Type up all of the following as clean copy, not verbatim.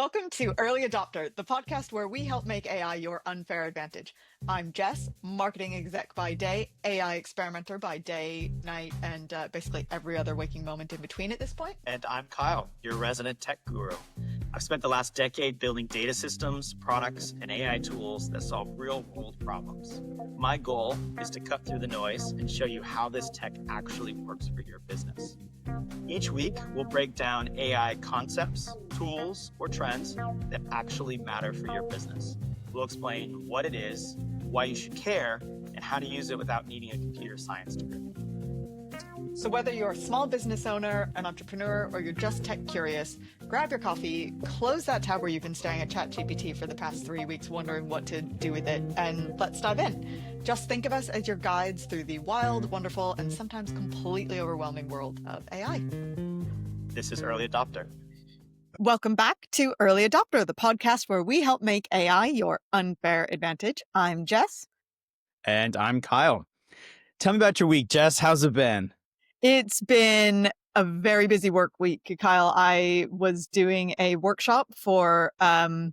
Welcome to Early Adoptr, the podcast where we help make AI your unfair advantage. I'm Jess, marketing exec by day, AI experimenter by day, night, and basically every other waking moment in between at this point. And I'm Kyle, your resident tech guru. I've spent the last decade building data systems, products, and AI tools that solve real-world problems. My goal is to cut through the noise and show you how this tech actually works for your business. Each week, we'll break down AI concepts, tools, or trends that actually matter for your business. We'll explain what it is, why you should care, and how to use it without needing a computer science degree. So whether you're a small business owner, an entrepreneur, or you're just tech curious, grab your coffee, close that tab where you've been staring at ChatGPT for the past 3 weeks wondering what to do with it, and let's dive in. Just think of us as your guides through the wild, wonderful, and sometimes completely overwhelming world of AI. This is Early Adoptr. Welcome back to Early Adoptr, the podcast where we help make AI your unfair advantage. I'm Jess. And I'm Kyle. Tell me about your week, Jess. How's it been? It's been a very busy work week, Kyle. I was doing a workshop for a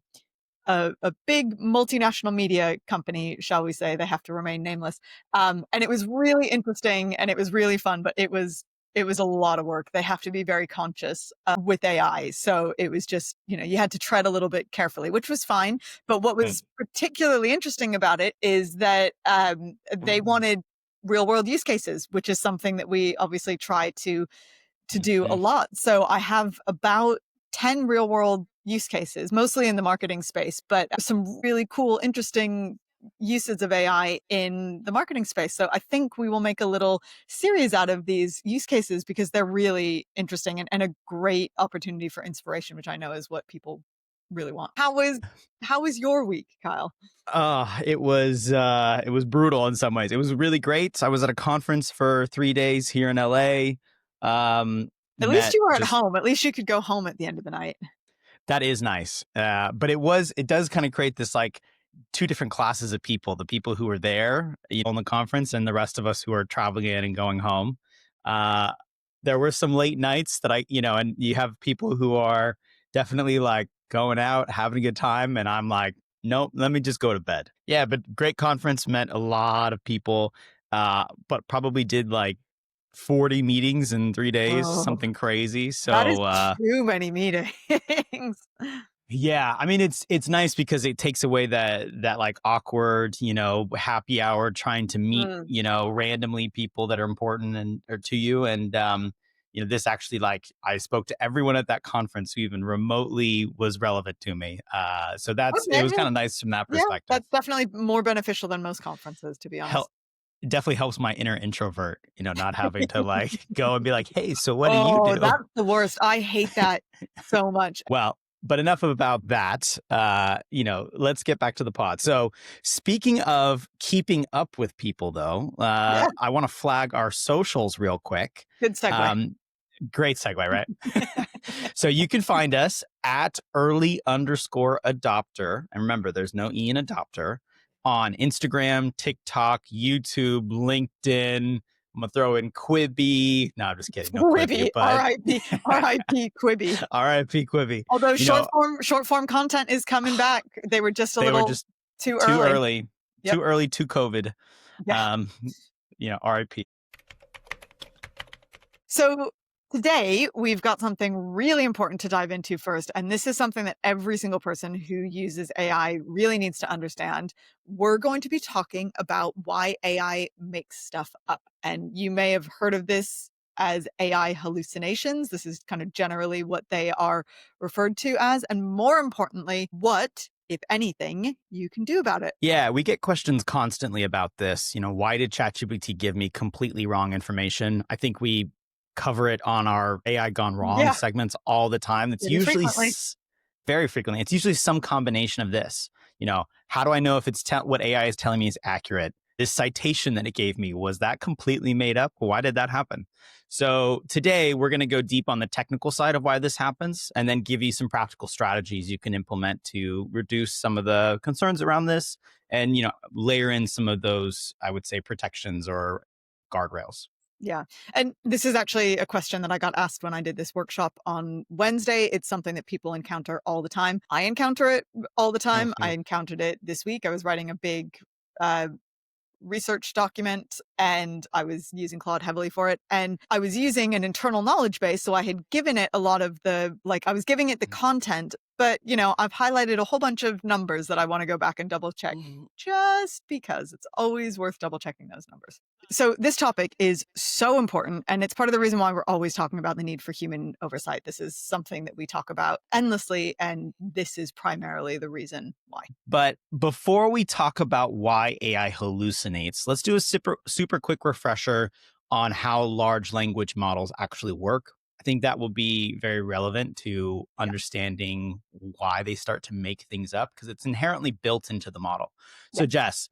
big multinational media company, shall we say. They have to remain nameless. And it was really interesting and it was really fun, but it was a lot of work. They have to be very conscious with AI. So it was just, you had to tread a little bit carefully, which was fine. But what was particularly interesting about it is that they wanted real world use cases, which is something that we obviously try to do a lot. So I have about 10 real world use cases, mostly in the marketing space, but some really cool, interesting uses of AI in the marketing space. So I think we will make a little series out of these use cases because they're really interesting and a great opportunity for inspiration, which I know is what people really want. How was your week, Kyle? It was brutal in some ways. It was really great. I was at a conference for 3 days here in LA. At least you were at home. At least you could go home at the end of the night. That is nice. But it does kind of create this like two different classes of people, the people who are there on the conference and the rest of us who are traveling in and going home. There were some late nights that and you have people who are definitely like going out, having a good time. And I'm like, nope, let me just go to bed. Yeah, but great conference, met a lot of people, but probably did like 40 meetings in 3 days, something crazy. So that is too many meetings. Yeah, I mean it's nice because it takes away that like awkward, happy hour trying to meet, randomly people that are important or to you. And this actually, like, I spoke to everyone at that conference who even remotely was relevant to me. So it was kind of nice from that perspective. Yeah, that's definitely more beneficial than most conferences, to be honest. It definitely helps my inner introvert, not having to like go and be like, hey, so what do you do? That's the worst. I hate that so much. Well, but enough about that. Let's get back to the pod. So speaking of keeping up with people, though, I want to flag our socials real quick. Good segue. Great segue, right? So you can find us at early_adoptr. And remember, there's no E in adopter on Instagram, TikTok, YouTube, LinkedIn. I'm going to throw in Quibi. No, I'm just kidding. No Quibi, R.I.P. Quibi. R.I.P. Quibi. Although short form content is coming back. They were just too early. Too early. Yep. Too early, too COVID. Yeah. R.I.P. So today, we've got something really important to dive into first. And this is something that every single person who uses AI really needs to understand. We're going to be talking about why AI makes stuff up. And you may have heard of this as AI hallucinations. This is kind of generally what they are referred to as. And more importantly, what, if anything, you can do about it. Yeah, we get questions constantly about this. Why did ChatGPT give me completely wrong information? I think we cover it on our AI Gone Wrong segments all the time. It's usually very frequently. It's usually some combination of this. How do I know if what AI is telling me is accurate? This citation that it gave me, was that completely made up? Why did that happen? So today we're going to go deep on the technical side of why this happens and then give you some practical strategies you can implement to reduce some of the concerns around this and, layer in some of those, I would say, protections or guardrails. Yeah. And this is actually a question that I got asked when I did this workshop on Wednesday. It's something that people encounter all the time. I encounter it all the time. I Mhm. encountered it this week. I was writing a big uh, research document and I was using Claude heavily for it. And I was using an internal knowledge base. So I had given it a lot of I was giving it the content, but, I've highlighted a whole bunch of numbers that I want to go back and double check just because it's always worth double checking those numbers. So this topic is so important, and it's part of the reason why we're always talking about the need for human oversight. This is something that we talk about endlessly, and this is primarily the reason why. But before we talk about why AI hallucinates, let's do a super quick refresher on how large language models actually work. I think that will be very relevant to Yeah. understanding why they start to make things up because it's inherently built into the model. Yeah. So, Jess,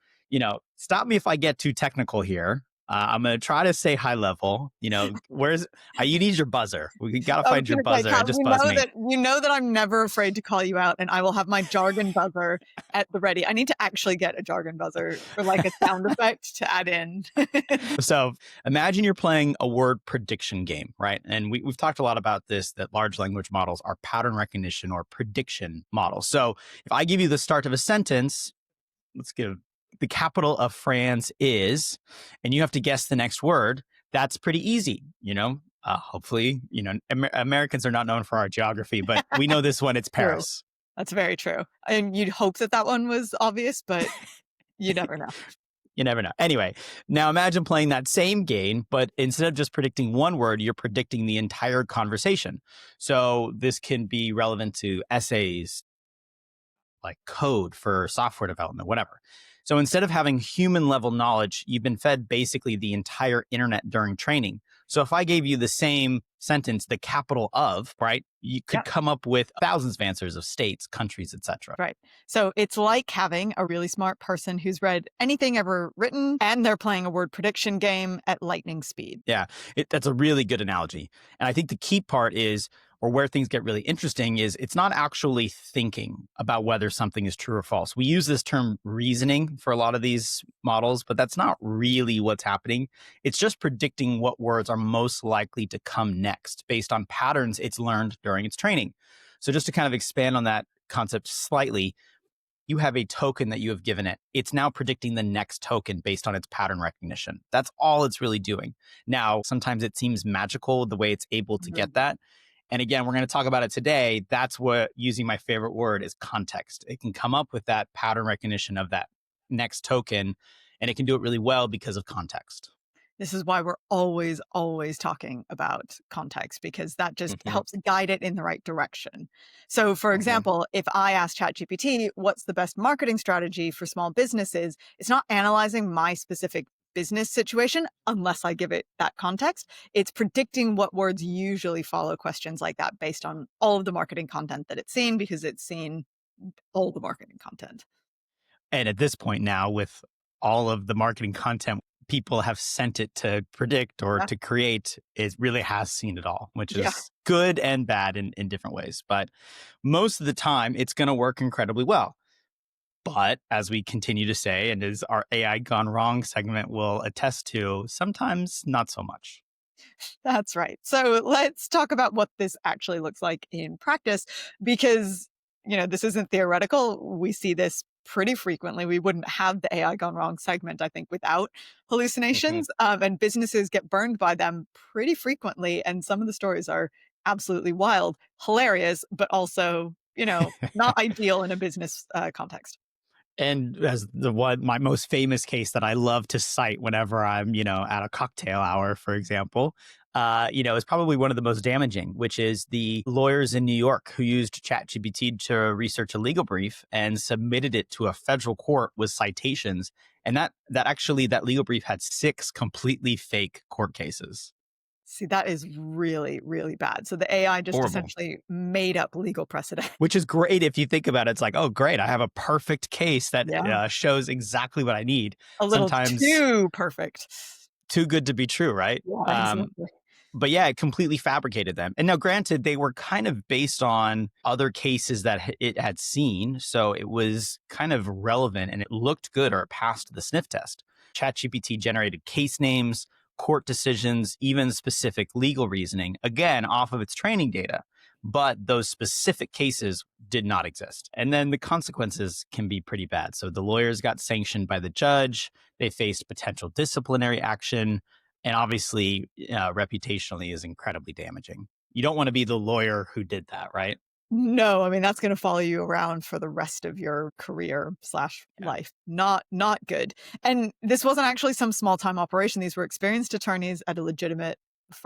stop me if I get too technical here. I'm going to try to say high level. You need your buzzer. We got to I was find your gonna say, buzzer Cal, and just buzz me. you know that I'm never afraid to call you out, and I will have my jargon buzzer at the ready. I need to actually get a jargon buzzer or like a sound effect to add in. So imagine you're playing a word prediction game, right? And we've talked a lot about this, that large language models are pattern recognition or prediction models. So if I give you the start of a sentence, let's give the capital of France is, and you have to guess the next word, that's pretty easy, hopefully, Americans are not known for our geography, but we know this one, it's True. Paris. That's very true. And you'd hope that that one was obvious, but you never know. You never know. Anyway, now imagine playing that same game, but instead of just predicting one word, you're predicting the entire conversation. So this can be relevant to essays, like code for software development, whatever. So instead of having human level knowledge, you've been fed basically the entire internet during training. So if I gave you the same sentence, the capital of, right, you could Yeah. come up with thousands of answers of states, countries, etc. Right. So it's like having a really smart person who's read anything ever written and they're playing a word prediction game at lightning speed. Yeah, that's a really good analogy. And I think the key part is, or where things get really interesting is it's not actually thinking about whether something is true or false. We use this term reasoning for a lot of these models, but that's not really what's happening. It's just predicting what words are most likely to come next based on patterns it's learned during its training. So just to kind of expand on that concept slightly, you have a token that you have given it. It's now predicting the next token based on its pattern recognition. That's all it's really doing. Now, sometimes it seems magical the way it's able to get that. And again, we're going to talk about it today. That's what, using my favorite word, is context. It can come up with that pattern recognition of that next token, and it can do it really well because of context. This is why we're always, always talking about context, because that just helps guide it in the right direction. So, for example, if I ask ChatGPT, what's the best marketing strategy for small businesses? It's not analyzing my specific business situation unless I give it that context. It's predicting what words usually follow questions like that based on all of the marketing content that it's seen, because it's seen all the marketing content. And at this point now, with all of the marketing content people have sent it to predict or to create, it really has seen it all, which is good and bad in different ways. But most of the time, it's going to work incredibly well. But as we continue to say, and as our AI Gone Wrong segment will attest to, sometimes not so much. That's right. So let's talk about what this actually looks like in practice, because, this isn't theoretical. We see this pretty frequently. We wouldn't have the AI Gone Wrong segment, I think, without hallucinations. And businesses get burned by them pretty frequently. And some of the stories are absolutely wild, hilarious, but also, not ideal in a business context. And as my most famous case that I love to cite whenever I'm, at a cocktail hour, for example, is probably one of the most damaging, which is the lawyers in New York who used ChatGPT to research a legal brief and submitted it to a federal court with citations. And that legal brief had 6 completely fake court cases. See, that is really, really bad. So the AI just essentially made up legal precedent. Which is great if you think about it. It's like, oh, great, I have a perfect case that shows exactly what I need. A little too perfect. Too good to be true, right? Yeah, exactly. But yeah, it completely fabricated them. And now, granted, they were kind of based on other cases that it had seen. So it was kind of relevant and it looked good, or it passed the sniff test. ChatGPT generated case names, court decisions, even specific legal reasoning, again, off of its training data. But those specific cases did not exist. And then the consequences can be pretty bad. So the lawyers got sanctioned by the judge, they faced potential disciplinary action, and obviously, reputationally is incredibly damaging. You don't want to be the lawyer who did that, right? No, I mean, that's gonna follow you around for the rest of your career slash Yeah. life. Not good. And this wasn't actually some small time operation. These were experienced attorneys at a legitimate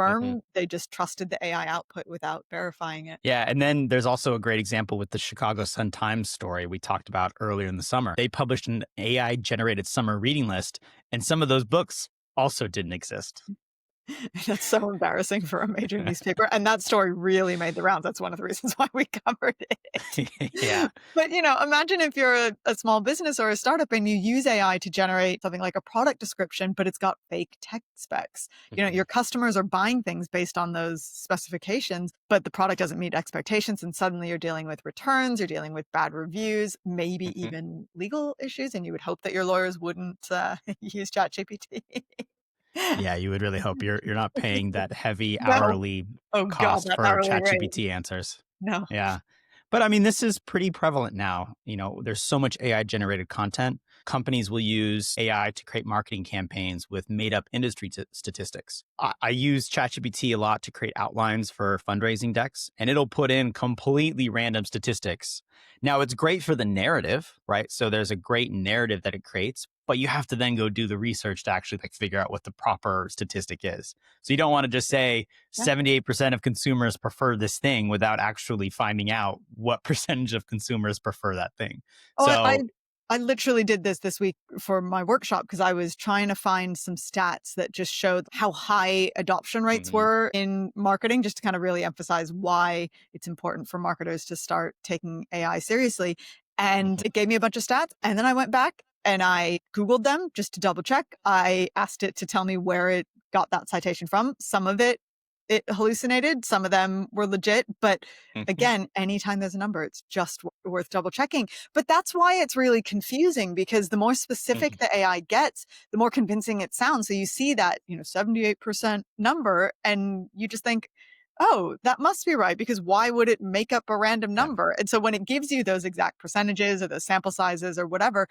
Mhm. firm. They just trusted the AI output without verifying it. Yeah, and then there's also a great example with the Chicago Sun-Times story we talked about earlier in the summer. They published an AI-generated summer reading list, and some of those books also didn't exist. That's so embarrassing for a major newspaper, and that story really made the rounds. That's one of the reasons why we covered it. Yeah. But, imagine if you're a small business or a startup and you use AI to generate something like a product description, but it's got fake tech specs. Mhm. Your customers are buying things based on those specifications, but the product doesn't meet expectations, and suddenly you're dealing with returns, you're dealing with bad reviews, maybe Mhm. even legal issues, and you would hope that your lawyers wouldn't use ChatGPT. Yeah, you would really hope you're not paying that heavy No. hourly Oh god, cost that for hourly rate. ChatGPT answers. No. Yeah. But I mean, this is pretty prevalent now. There's so much AI generated content. Companies will use AI to create marketing campaigns with made up industry statistics. I use ChatGPT a lot to create outlines for fundraising decks, and it'll put in completely random statistics. Now, it's great for the narrative, right? So there's a great narrative that it creates, but you have to then go do the research to actually figure out what the proper statistic is. So you don't want to just say, Yeah. 78% of consumers prefer this thing without actually finding out what percentage of consumers prefer that thing. Oh, I So, I literally did this week for my workshop because I was trying to find some stats that just showed how high adoption rates mhm, were in marketing, just to kind of really emphasize why it's important for marketers to start taking AI seriously. And mhm, it gave me a bunch of stats. And then I went back and I Googled them just to double check. I asked it to tell me where it got that citation from. Some of it hallucinated, some of them were legit. But mhm, again, anytime there's a number, it's just worth double checking. But that's why it's really confusing, because the more specific mhm, the AI gets, the more convincing it sounds. So you see that, 78% number and you just think, oh, that must be right, because why would it make up a random yeah, number? And so when it gives you those exact percentages or those sample sizes or whatever,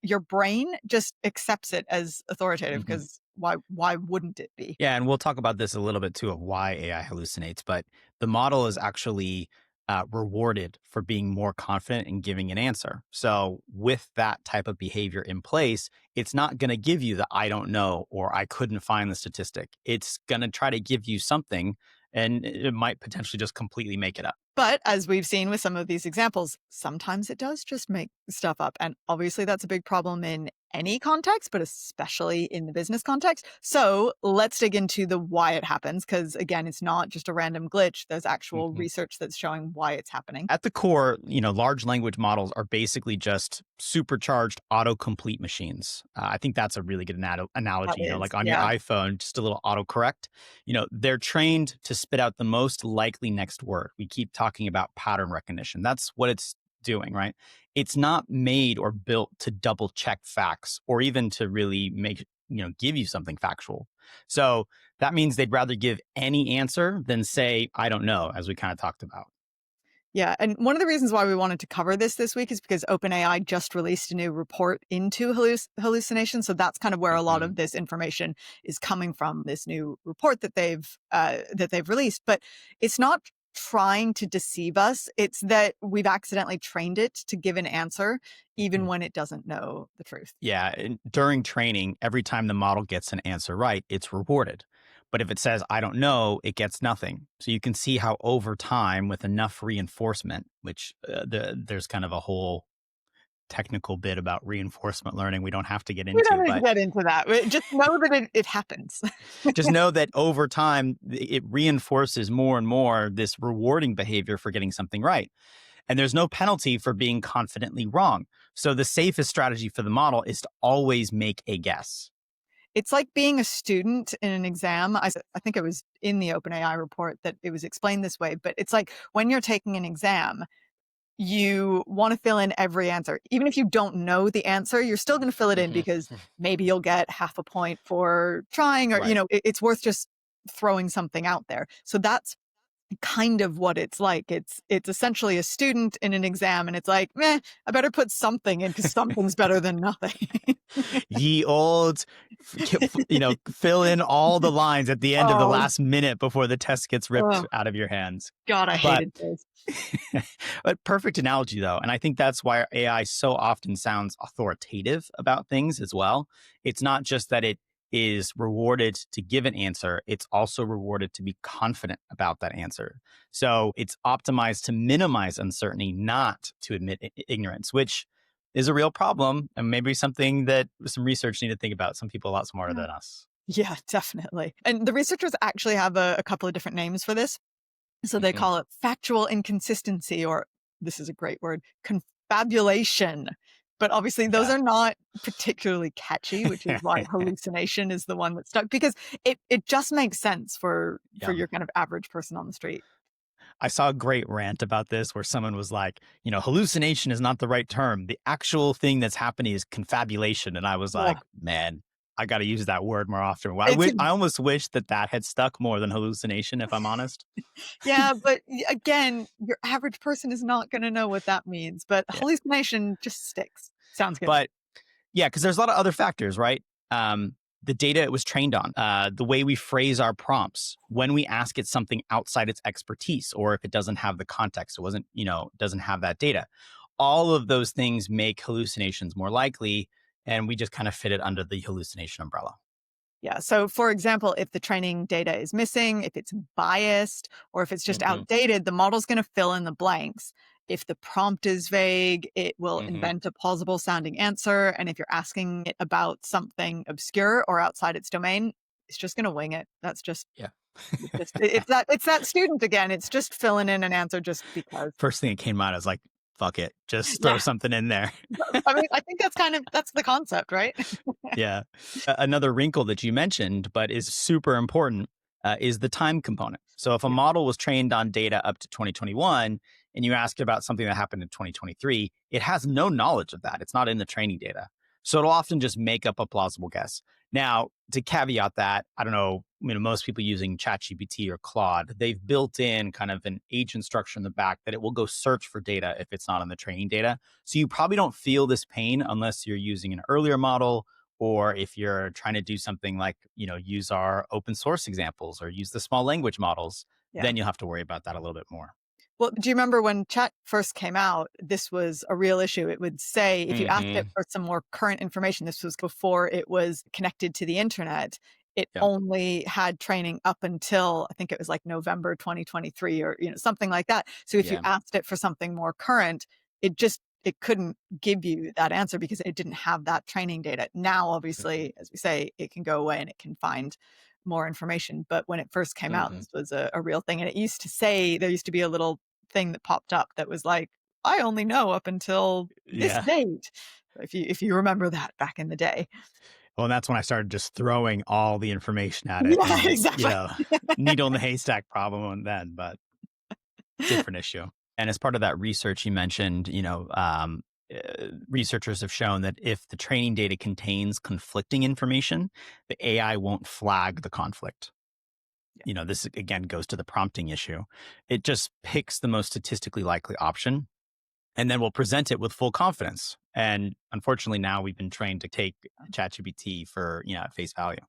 your brain just accepts it as authoritative, mhm. because why wouldn't it be? Yeah, and we'll talk about this a little bit too of why AI hallucinates, but the model is actually rewarded for being more confident in giving an answer. So, with that type of behavior in place, it's not going to give you the I don't know or I couldn't find the statistic. It's going to try to give you something, and it might potentially just completely make it up. But as we've seen with some of these examples, sometimes it does just make stuff up. And obviously, that's a big problem in any context, but especially in the business context. So let's dig into the why it happens, because again, it's not just a random glitch. There's actual Mhm. research that's showing why it's happening. At the core, large language models are basically just supercharged autocomplete machines. I think that's a really good That analogy. is, Like on your yeah. iPhone, just a little autocorrect. They're trained to spit out the most likely next word. We keep talking about pattern recognition. That's what it's doing, right? It's not made or built to double check facts or even to really give you something factual. So that means they'd rather give any answer than say, I don't know, as we kind of talked about. Yeah, and one of the reasons why we wanted to cover this week is because OpenAI just released a new report into hallucination. So that's kind of where a lot Mhm. of this information is coming from. This new report that they've released, but it's not trying to deceive us. It's that we've accidentally trained it to give an answer, even Mhm. when it doesn't know the truth. Yeah, and during training, every time the model gets an answer right, it's rewarded. But if it says, I don't know, it gets nothing. So you can see how over time, with enough reinforcement, which there's kind of a whole technical bit about reinforcement learning we don't have to get We into, don't need to but get into that. Just know that it happens. just know that over time, it reinforces more and more this rewarding behavior for getting something right. And there's no penalty for being confidently wrong. So the safest strategy for the model is to always make a guess. It's like being a student in an exam. I think it was in the OpenAI report that it was explained this way, but it's like when you're taking an exam, you want to fill in every answer. Even if you don't know the answer, you're still going to fill it in Mm-hmm. because maybe you'll get half a point for trying, or, Right. it's worth just throwing something out there. So that's kind of what it's like. It's essentially a student in an exam, and it's like, meh, I better put something in because something's better than nothing. Ye old, fill in all the lines at the end of the Oh, last minute before the test gets ripped oh, out of your hands. God, I But hated those. but perfect analogy though. And I think that's why AI so often sounds authoritative about things as well. It's not just that it is rewarded to give an answer, it's also rewarded to be confident about that answer. So it's optimized to minimize uncertainty, not to admit ignorance, which is a real problem and maybe something that some research need to think about. Some people a lot smarter Yeah. than us. Yeah, definitely. And the researchers actually have a couple of different names for this. So they Mm-hmm. call it factual inconsistency, or this is a great word, confabulation. But obviously, those Yeah. are not particularly catchy, which is why hallucination is the one that stuck, because it just makes sense for Yeah. your kind of average person on the street. I saw a great rant about this where someone was like, hallucination is not the right term. The actual thing that's happening is confabulation. And I was Yeah. like, man, I got to use that word more often. It's I almost wish that had stuck more than hallucination, if I'm honest. yeah, but again, your average person is not going to know what that means. But Yeah. hallucination just sticks. Sounds good. But yeah, because there's a lot of other factors, right? The data it was trained on, the way we phrase our prompts, when we ask it something outside its expertise, or if it doesn't have the context, it wasn't, doesn't have that data. All of those things make hallucinations more likely, and we just kind of fit it under the hallucination umbrella. Yeah. So, for example, if the training data is missing, if it's biased, or if it's just Mm-hmm. outdated, the model's going to fill in the blanks. If the prompt is vague, it will Mm-hmm. invent a plausible sounding answer. And if you're asking it about something obscure or outside its domain, it's just going to wing it. That's just, Yeah. it's that student again. It's just filling in an answer just because. First thing that came out, I was like, fuck it, just throw Yeah. something in there. I mean, I think that's the concept, right? Yeah. Another wrinkle that you mentioned, but is super important, is the time component. So if a Yeah. model was trained on data up to 2021 and you ask it about something that happened in 2023, it has no knowledge of that. It's not in the training data. So it'll often just make up a plausible guess. Now, to caveat that, I don't know, most people using ChatGPT or Claude, they've built in kind of an agent structure in the back that it will go search for data if it's not in the training data. So you probably don't feel this pain unless you're using an earlier model, or if you're trying to do something like, use our open source examples or use the small language models, Yeah. then you'll have to worry about that a little bit more. Well, do you remember when chat first came out, this was a real issue. It would say, if you asked it for some more current information, this was before it was connected to the internet, it Yeah. only had training up until, I think it was like November 2023 or, something like that. So if you Yeah. asked it for something more current, it couldn't give you that answer because it didn't have that training data. Now, obviously, as we say, it can go away and it can find more information. But when it first came out, Mm-hmm. this was a real thing. And it used to say, there used to be a little thing that popped up that was like, I only know up until this Yeah. date. If you remember that back in the day. Well, and that's when I started just throwing all the information at it Yeah, and, exactly. needle in the haystack problem and then, but different issue. And as part of that research you mentioned, researchers have shown that if the training data contains conflicting information, the AI won't flag the conflict. This again goes to the prompting issue. It just picks the most statistically likely option and then we'll present it with full confidence. And unfortunately, now we've been trained to take ChatGPT for, at face value.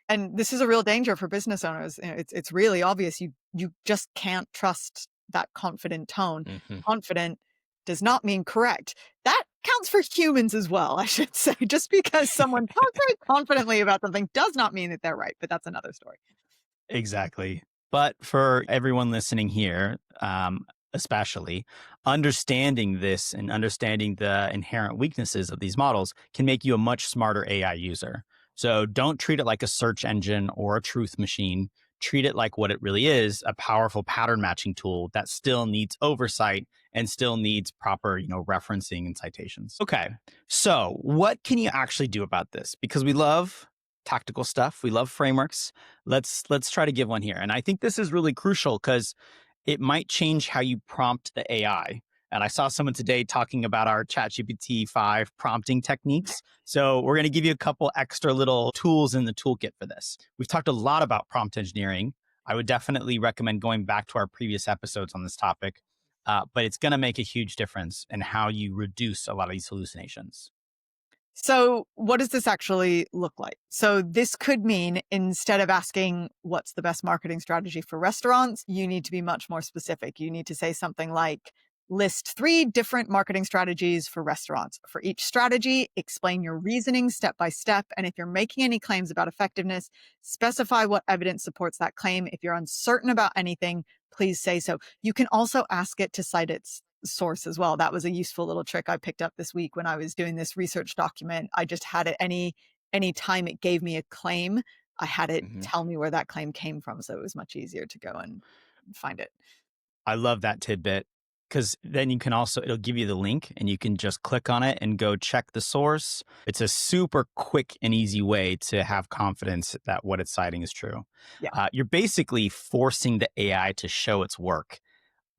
And this is a real danger for business owners. It's really obvious. You just can't trust that confident tone. Mm-hmm. Confident does not mean correct. That counts for humans as well, I should say. Just because someone talks very confidently about something does not mean that they're right, but that's another story. Exactly. But for everyone listening here, especially, understanding this and understanding the inherent weaknesses of these models can make you a much smarter AI user. So don't treat it like a search engine or a truth machine. Treat it like what it really is, a powerful pattern matching tool that still needs oversight and still needs proper, referencing and citations. Okay. So what can you actually do about this? Because we love tactical stuff. We love frameworks. Let's try to give one here. And I think this is really crucial because it might change how you prompt the AI. And I saw someone today talking about our ChatGPT 5 prompting techniques. So we're going to give you a couple extra little tools in the toolkit for this. We've talked a lot about prompt engineering. I would definitely recommend going back to our previous episodes on this topic, but it's going to make a huge difference in how you reduce a lot of these hallucinations. So, what does this actually look like? So, this could mean instead of asking what's the best marketing strategy for restaurants, you need to be much more specific. You need to say something like, list 3 different marketing strategies for restaurants. For each strategy, explain your reasoning step by step. And if you're making any claims about effectiveness, specify what evidence supports that claim. If you're uncertain about anything, please say so. You can also ask it to cite its source as well. That was a useful little trick I picked up this week when I was doing this research document. I just had it any time it gave me a claim, I had it tell me where that claim came from. So it was much easier to go and find it. I love that tidbit because then you can also, it'll give you the link and you can just click on it and go check the source. It's a super quick and easy way to have confidence that what it's citing is true. Yeah. You're basically forcing the AI to show its work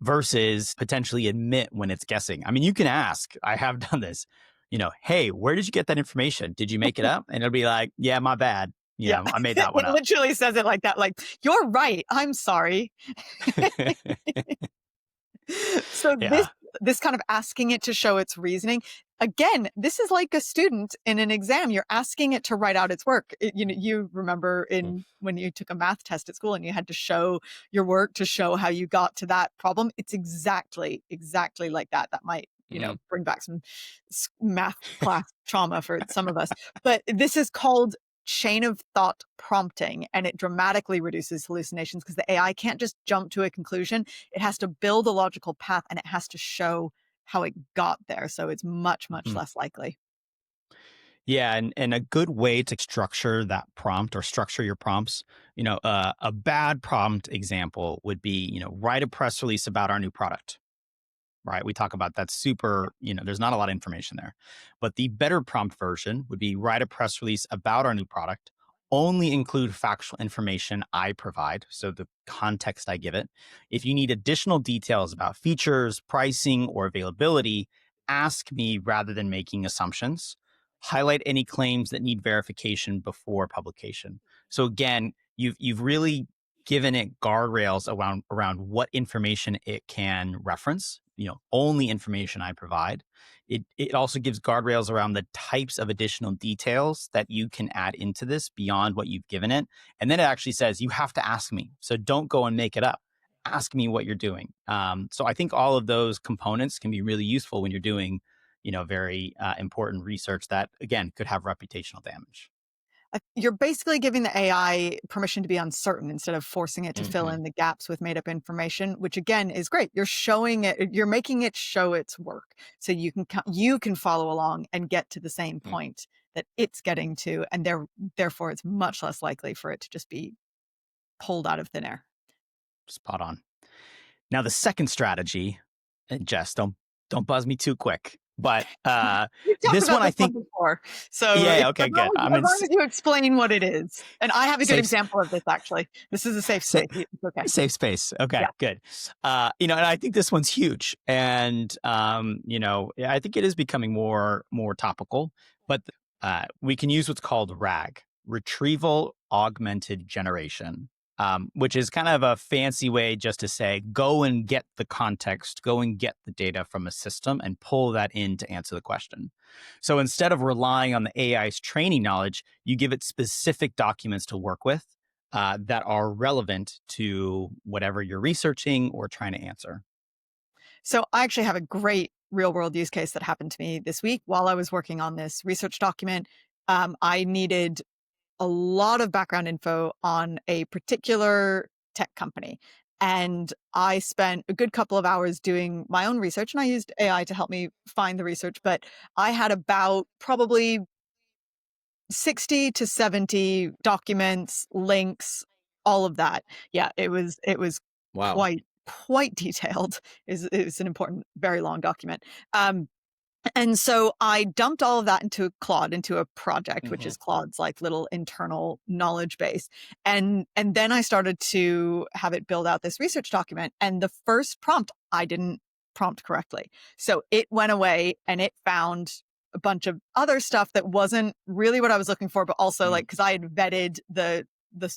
versus potentially admit when it's guessing. I mean, you can ask, I have done this, hey, where did you get that information? Did you make it up? And it'll be like, yeah, my bad. Yeah. I made that one It up. literally says it like that. Like, you're right. I'm sorry. So Yeah. this kind of asking it to show its reasoning, again, this is like a student in an exam. You're asking it to write out its work. You remember when you took a math test at school and you had to show your work to show how you got to that problem. It's exactly like that. That might bring back some math class trauma for some of us. But this is called chain of thought prompting, and it dramatically reduces hallucinations because the AI can't just jump to a conclusion. It has to build a logical path and it has to show how it got there. So it's much less likely. Yeah, and a good way to structure that prompt or structure your prompts, a bad prompt example would be, write a press release about our new product. Right? We talk about that super, there's not a lot of information there. But the better prompt version would be write a press release about our new product, only include factual information I provide, so the context I give it. If you need additional details about features, pricing, or availability, ask me rather than making assumptions. Highlight any claims that need verification before publication. So again, you've really given it guardrails around what information it can reference, only information I provide. It also gives guardrails around the types of additional details that you can add into this beyond what you've given it. And then it actually says, you have to ask me. So don't go and make it up. Ask me what you're doing. So I think all of those components can be really useful when you're doing, very important research that, again, could have reputational damage. You're basically giving the AI permission to be uncertain instead of forcing it to fill in the gaps with made up information, which again is great. You're making it show its work. So you can follow along and get to the same point that it's getting to. And therefore it's much less likely for it to just be pulled out of thin air. Spot on. Now, the second strategy, and Jess, don't buzz me too quick. But this one, I think, before. So yeah, okay, good. As long as you explain what it is, and I have a good example of this. Actually, this is a safe space. It's okay. Safe space. Okay, yeah. Good. And I think this one's huge, and I think it is becoming more topical. But we can use what's called RAG, retrieval augmented generation. Which is kind of a fancy way just to say, go and get the context, go and get the data from a system and pull that in to answer the question. So instead of relying on the AI's training knowledge, you give it specific documents to work with that are relevant to whatever you're researching or trying to answer. So I actually have a great real world use case that happened to me this week while I was working on this research document. I needed a lot of background info on a particular tech company. And I spent a good couple of hours doing my own research, and I used AI to help me find the research, but I had about probably 60 to 70 documents, links, all of that. Yeah, it was Wow. quite detailed. It's an important, very long document. And so I dumped all of that into Claude, into a project, which is Claude's like little internal knowledge base. And then I started to have it build out this research document. And the first prompt, I didn't prompt correctly. So it went away and it found a bunch of other stuff that wasn't really what I was looking for, but also like, because I had vetted the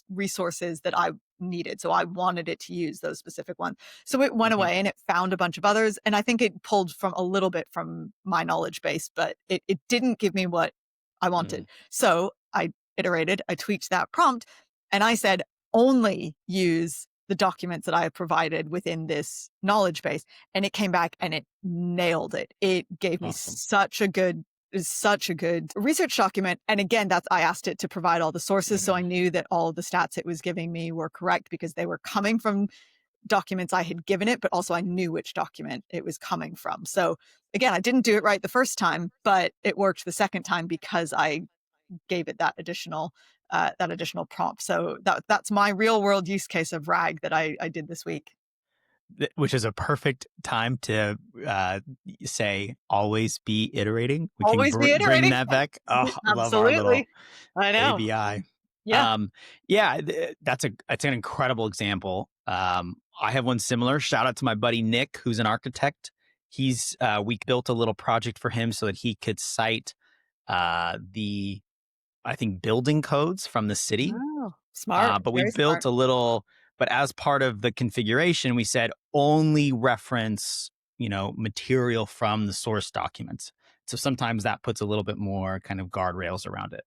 resources that I needed. So I wanted it to use those specific ones. So it went away and it found a bunch of others. And I think it pulled from a little bit from my knowledge base, but it didn't give me what I wanted. So I iterated, I tweaked that prompt, and I said, only use the documents that I have provided within this knowledge base. And it came back and it nailed it. It gave me such a good research document. And again, I asked it to provide all the sources. So I knew that all of the stats it was giving me were correct because they were coming from documents I had given it, but also I knew which document it was coming from. So again, I didn't do it right the first time, but it worked the second time because I gave it that additional prompt. So that's my real world use case of RAG that I did this week. Which is a perfect time to say, always be iterating. We always can be iterating. bring that back. Oh, I love our little I know. ABI. Yeah. That's an incredible example. I have one similar. Shout out to my buddy Nick, who's an architect. We built a little project for him so that he could cite the, I think, building codes from the city. Oh, smart. But we built a little, but as part of the configuration, we said only reference, material from the source documents. So sometimes that puts a little bit more kind of guardrails around it.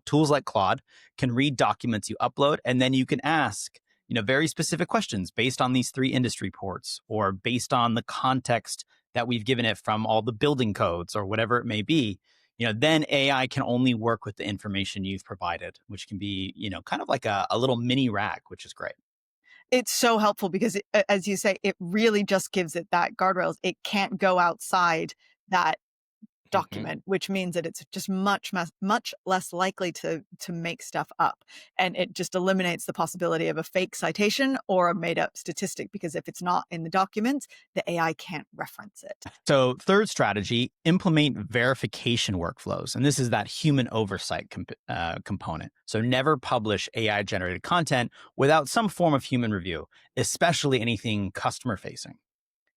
Tools like Claude can read documents you upload, and then you can ask, very specific questions based on these 3 industry ports or based on the context that we've given it from all the building codes or whatever it may be. Then AI can only work with the information you've provided, which can be, kind of like a little mini RAG, which is great. It's so helpful because, as you say, it really just gives it that guardrails. It can't go outside that document, which means that it's just much less likely to make stuff up. And it just eliminates the possibility of a fake citation or a made up statistic, because if it's not in the document, the AI can't reference it. So third strategy, implement verification workflows. And this is that human oversight component. So never publish AI generated content without some form of human review, especially anything customer facing.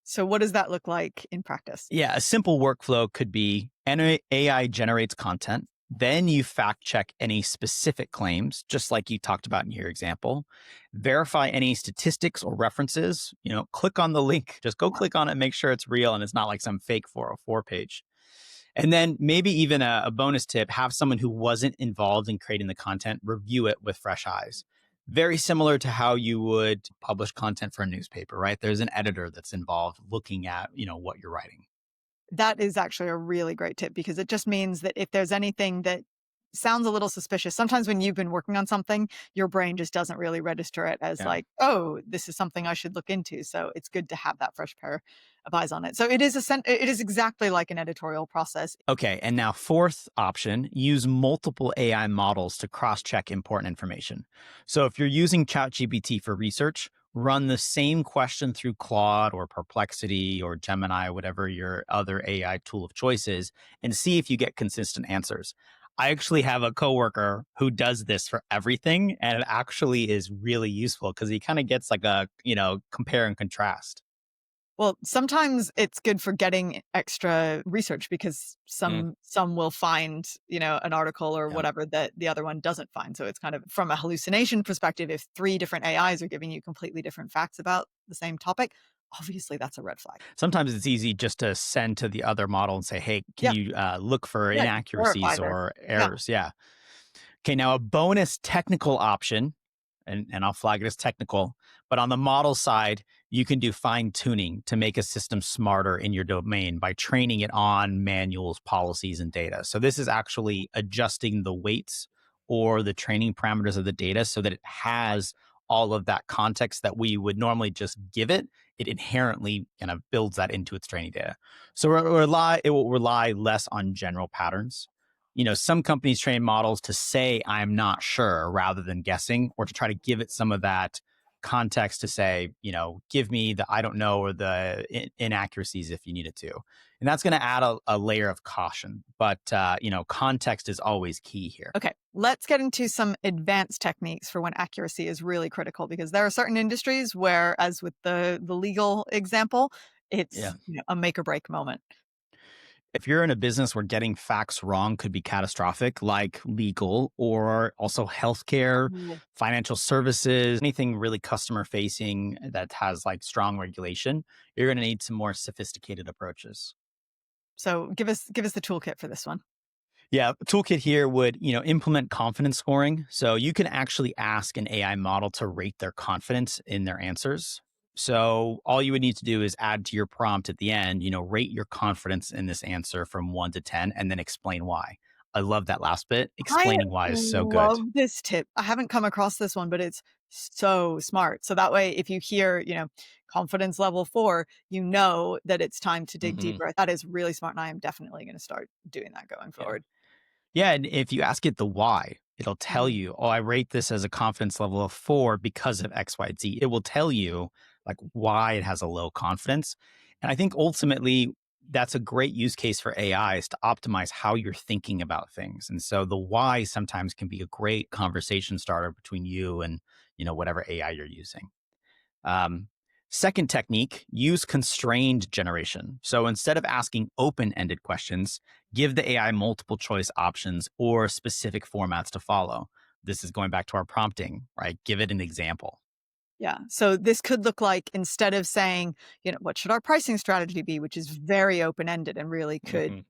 So what does that look like in practice? Yeah, a simple workflow could be AI generates content. Then you fact check any specific claims, just like you talked about in your example. Verify any statistics or references. Click on the link. Just go click on it, make sure it's real and it's not like some fake 404 page. And then maybe even a bonus tip, have someone who wasn't involved in creating the content review it with fresh eyes. Very similar to how you would publish content for a newspaper, right? There's an editor that's involved looking at, what you're writing. That is actually a really great tip, because it just means that if there's anything that sounds a little suspicious, sometimes when you've been working on something, your brain just doesn't really register it as like, oh, this is something I should look into. So it's good to have that fresh pair of eyes on it. So it is exactly like an editorial process. Okay. And now fourth option, use multiple AI models to cross-check important information. So if you're using ChatGPT for research, run the same question through Claude or Perplexity or Gemini, whatever your other AI tool of choice is, and see if you get consistent answers. I actually have a coworker who does this for everything, and it actually is really useful because he kind of gets like a, compare and contrast. Well, sometimes it's good for getting extra research, because some will find, an article or whatever that the other one doesn't find. So it's kind of from a hallucination perspective, if 3 different AIs are giving you completely different facts about the same topic, obviously that's a red flag. Sometimes it's easy just to send to the other model and say, hey, can you look for inaccuracies or errors? Yeah. Okay, now a bonus technical option, and I'll flag it as technical, but on the model side, you can do fine tuning to make a system smarter in your domain by training it on manuals, policies, and data. So this is actually adjusting the weights or the training parameters of the data so that it has all of that context that we would normally just give it. It inherently kind of builds that into its training data. So it will rely less on general patterns. Some companies train models to say, I'm not sure, rather than guessing, or to try to give it some of that context to say, give me the I don't know or the inaccuracies if you need it to. And that's going to add a layer of caution. But, context is always key here. Okay, let's get into some advanced techniques for when accuracy is really critical, because there are certain industries where, as with the legal example, It's Yeah. a make or break moment. If you're in a business where getting facts wrong could be catastrophic, like legal or also healthcare, Cool. financial services, anything really customer facing that has like strong regulation, you're going to need some more sophisticated approaches. So give us the toolkit for this one. Yeah, toolkit here would, implement confidence scoring. So you can actually ask an AI model to rate their confidence in their answers. So all you would need to do is add to your prompt at the end, rate your confidence in this answer from 1 to 10 and then explain why. I love that last bit. I Explaining why is so good. love this tip. I haven't come across this one, but it's so smart. So that way, if you hear, confidence level 4, you know that it's time to dig Hmm. deeper. That is really smart. And I am definitely going to start doing that going Yeah. forward. Yeah, and if you ask it the why, it'll tell Mm. you, "Oh, I rate this as a confidence level of 4 because of X, Y, Z." It will tell you, like, why it has a low confidence, and I think ultimately, that's a great use case for AI is to optimize how you're thinking about things, and so the why sometimes can be a great conversation starter between you and, whatever AI you're using. Um, Second technique, use constrained generation. So instead of asking open ended questions, give the AI multiple choice options or specific formats to follow. This is going back to our prompting, right? Give it an example. Yeah. So this could look like instead of saying, what should our pricing strategy be, which is very open ended and really could, Hmm.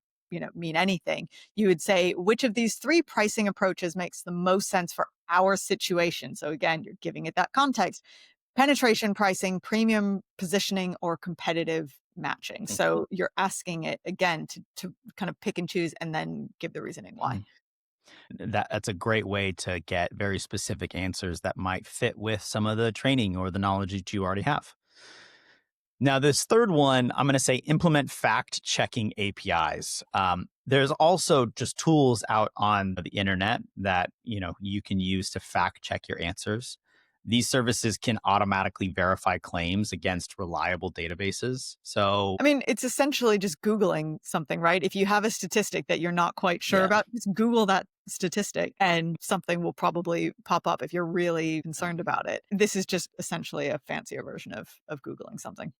mean anything, you would say, which of these three pricing approaches makes the most sense for our situation? So again, you're giving it that context: penetration pricing, premium positioning, or competitive matching. So you're asking it again to kind of pick and choose and then give the reasoning why. That's a great way to get very specific answers that might fit with some of the training or the knowledge that you already have. Now, this third one, I'm going to say implement fact checking APIs. There's also just tools out on the internet that you can use to fact check your answers. These services can automatically verify claims against reliable databases. So, I mean, it's essentially just Googling something, right? If you have a statistic that you're not quite sure yeah, about, just Google that statistic and something will probably pop up if you're really yeah. concerned about it. This is just essentially a fancier version of Googling something.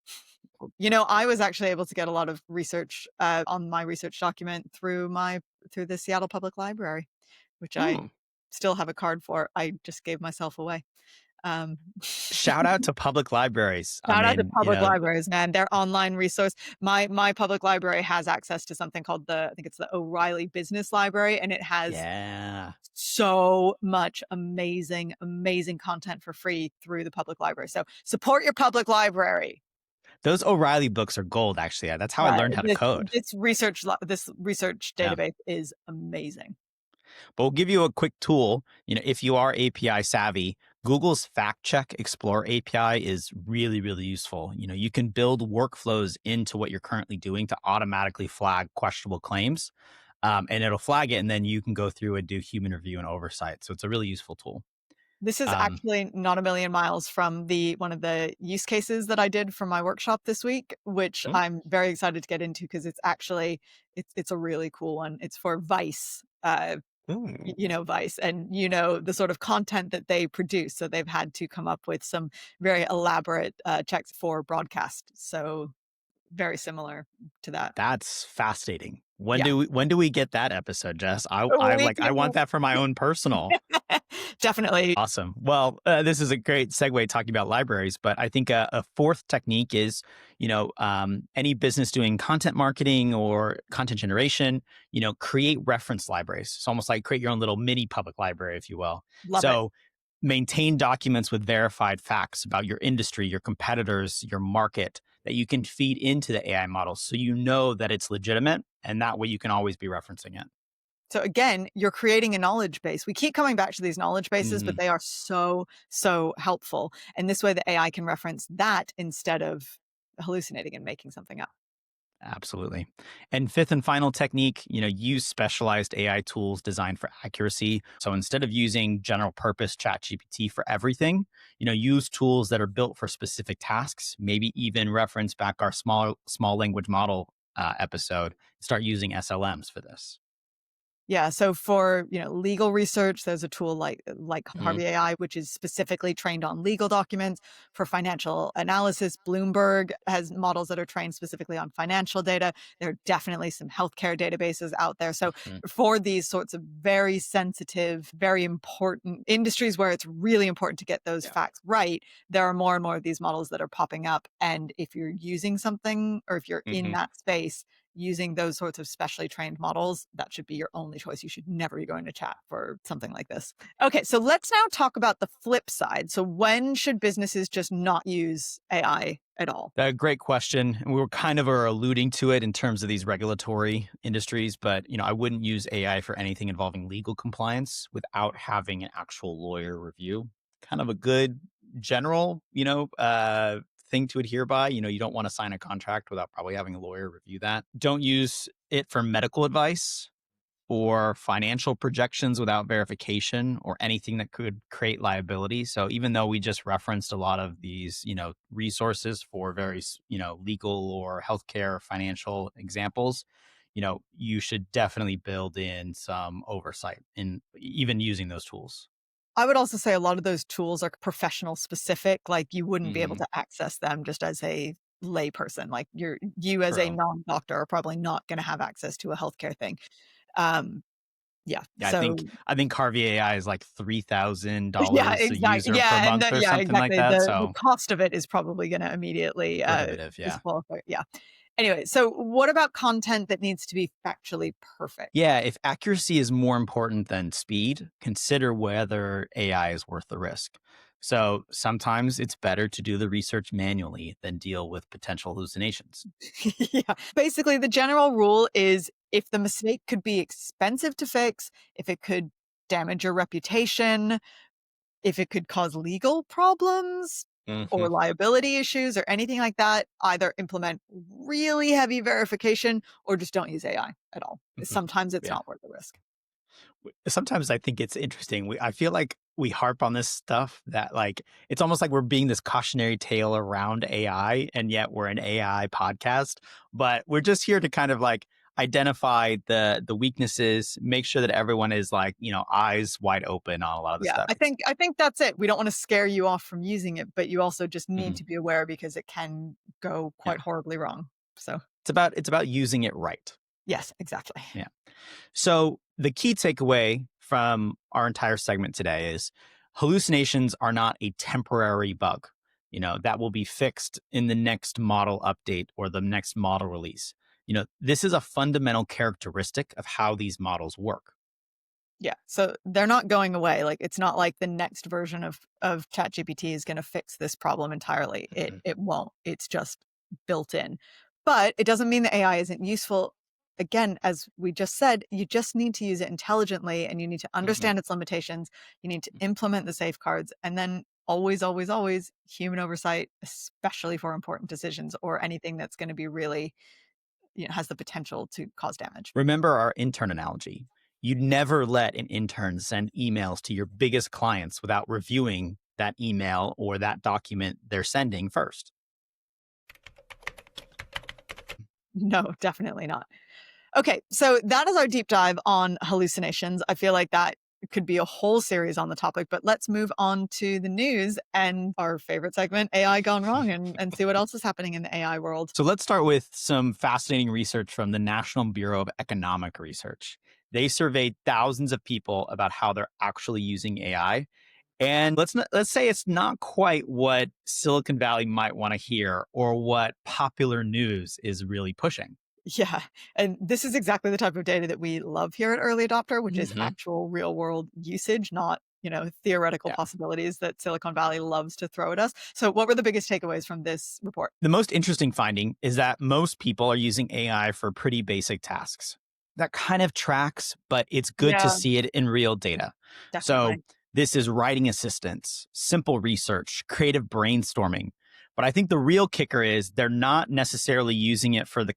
I was actually able to get a lot of research on my research document through the Seattle Public Library, which I Hmm. still have a card for. I just gave myself away. Um, Shout out to public libraries. I Shout out to mean, public libraries, man. Their online resource. My public library has access to something called I think it's the O'Reilly Business Library, and it has yeah, so much amazing, amazing content for free through the public library. So support your public library. those O'Reilly books are gold. Actually, that's how I Yeah, learned how to code. this research Yeah. database is amazing. But we'll give you a quick tool. If you are API savvy, Google's Fact Check Explore API is really, really useful. You can build workflows into what you're currently doing to automatically flag questionable claims, and it'll flag it, and then you can go through and do human review and oversight. So it's a really useful tool. This is Um, actually not a million miles from the one of the use cases that I did for my workshop this week, which mm, I'm very excited to get into because it's a really cool one. It's for Vice, ooh. Vice, and the sort of content that they produce. So they've had to come up with some very elaborate checks for broadcast. So very similar to that. That's fascinating. When Yeah. do we get that episode, Jess? We I can want that for my own personal. definitely Awesome. Well, this is a great segue talking about libraries, but I think a fourth technique is, any business doing content marketing or content generation, create reference libraries. It's almost like create your own little mini public library, if you will. love it. So maintain documents with verified facts about your industry, your competitors, your market that you can feed into the AI models so you know that it's legitimate. And that way you can always be referencing it. So again, you're creating a knowledge base. We keep coming back to these knowledge bases, but Mhm. they are so, so helpful. And this way the AI can reference that instead of hallucinating and making something up. Absolutely. And fifth and final technique, use specialized AI tools designed for accuracy. So instead of using general purpose ChatGPT for everything, use tools that are built for specific tasks, maybe even reference back our small language model episode, start using SLMs for this. Yeah. So for, legal research, there's a tool like Mm-hmm. Harvey AI, which is specifically trained on legal documents. For financial analysis, Bloomberg has models that are trained specifically on financial data. There are definitely some healthcare databases out there. So for these sorts of very sensitive, very important industries where it's really important to get those facts right, there are more and more of these models that are popping up. And if you're using something or if you're in Mm-hmm. that space, using those sorts of specially trained models, that should be your only choice. You should never be going to chat for something like this. Okay, so let's now talk about the flip side. So when should businesses just not use AI at all? Great question. And we were kind of alluding to it in terms of these regulatory industries, but I wouldn't use AI for anything involving legal compliance without having an actual lawyer review. Kind of a good general, thing to adhere by. You don't want to sign a contract without probably having a lawyer review that. Don't use it for medical advice or financial projections without verification or anything that could create liability. So even though we just referenced a lot of these, resources for very, legal or healthcare financial examples, you should definitely build in some oversight in even using those tools. I would also say a lot of those tools are professional specific. Like you wouldn't be able Hmm. to access them just as a layperson. Like you as a True. non-doctor are probably not going to have access to a healthcare thing. Um, yeah. Yeah, I think So I think Harvey AI is like yeah, $3,000 a exactly. user per Yeah, and month or yeah, something like exactly. that. The So cost of it is probably gonna immediately, prohibitive. Yeah. disqualify, yeah. Anyway, so what about content that needs to be factually perfect? Yeah, if accuracy is more important than speed, consider whether AI is worth the risk. So sometimes it's better to do the research manually than deal with potential hallucinations. Yeah. Basically, the general rule is if the mistake could be expensive to fix, if it could damage your reputation, if it could cause legal problems Hmm. or liability issues or anything like that, either implement really heavy verification or just don't use AI at all. Hmm. Sometimes it's Yeah. not worth the risk. Sometimes I think it's interesting. I feel like we harp on this stuff that like it's almost like we're being this cautionary tale around AI, and yet we're an AI podcast. But we're just here to kind of like identify the weaknesses, make sure that everyone is like eyes wide open on a lot of the Yeah, stuff. I think that's it. We don't want to scare you off from using it, but you also just need Mhm. to be aware because it can go Yeah, quite horribly wrong. So, it's about using it right. yes, exactly. Yeah. So the key takeaway from our entire segment today is hallucinations are not a temporary bug, that will be fixed in the next model update or the next model release. This is a fundamental characteristic of how these models work. Yeah, so they're not going away. Like it's not like the next version of ChatGPT is going to fix this problem entirely. It Mhm. it won't. It's just built in. But it doesn't mean the AI isn't useful. Again, as we just said, you just need to use it intelligently and you need to Mhm. understand its limitations. You need to implement the safeguards and then always always always human oversight, especially for important decisions or anything that's going to be really, has the potential to cause damage. Remember our intern analogy. You'd never let an intern send emails to your biggest clients without reviewing that email or that document they're sending first. No, definitely not. Okay, so that is our deep dive on hallucinations. I feel like that could be a whole series on the topic, but let's move on to the news and our favorite segment, AI gone wrong, and see what else is happening in the AI world. So let's start with some fascinating research from the National Bureau of Economic Research. They surveyed thousands of people about how they're actually using AI. And let's say it's not quite what Silicon Valley might want to hear or what popular news is really pushing. Yeah, and this is exactly the type of data that we love here at Early Adopter, which is Hmm. actual real world usage, not, theoretical Yeah. possibilities that Silicon Valley loves to throw at us. So what were the biggest takeaways from this report? The most interesting finding is that most people are using AI for pretty basic tasks. That kind of tracks, but it's good to Yeah, see it in real data. So, definitely. this is writing assistance, simple research, creative brainstorming. But I think the real kicker is they're not necessarily using it for the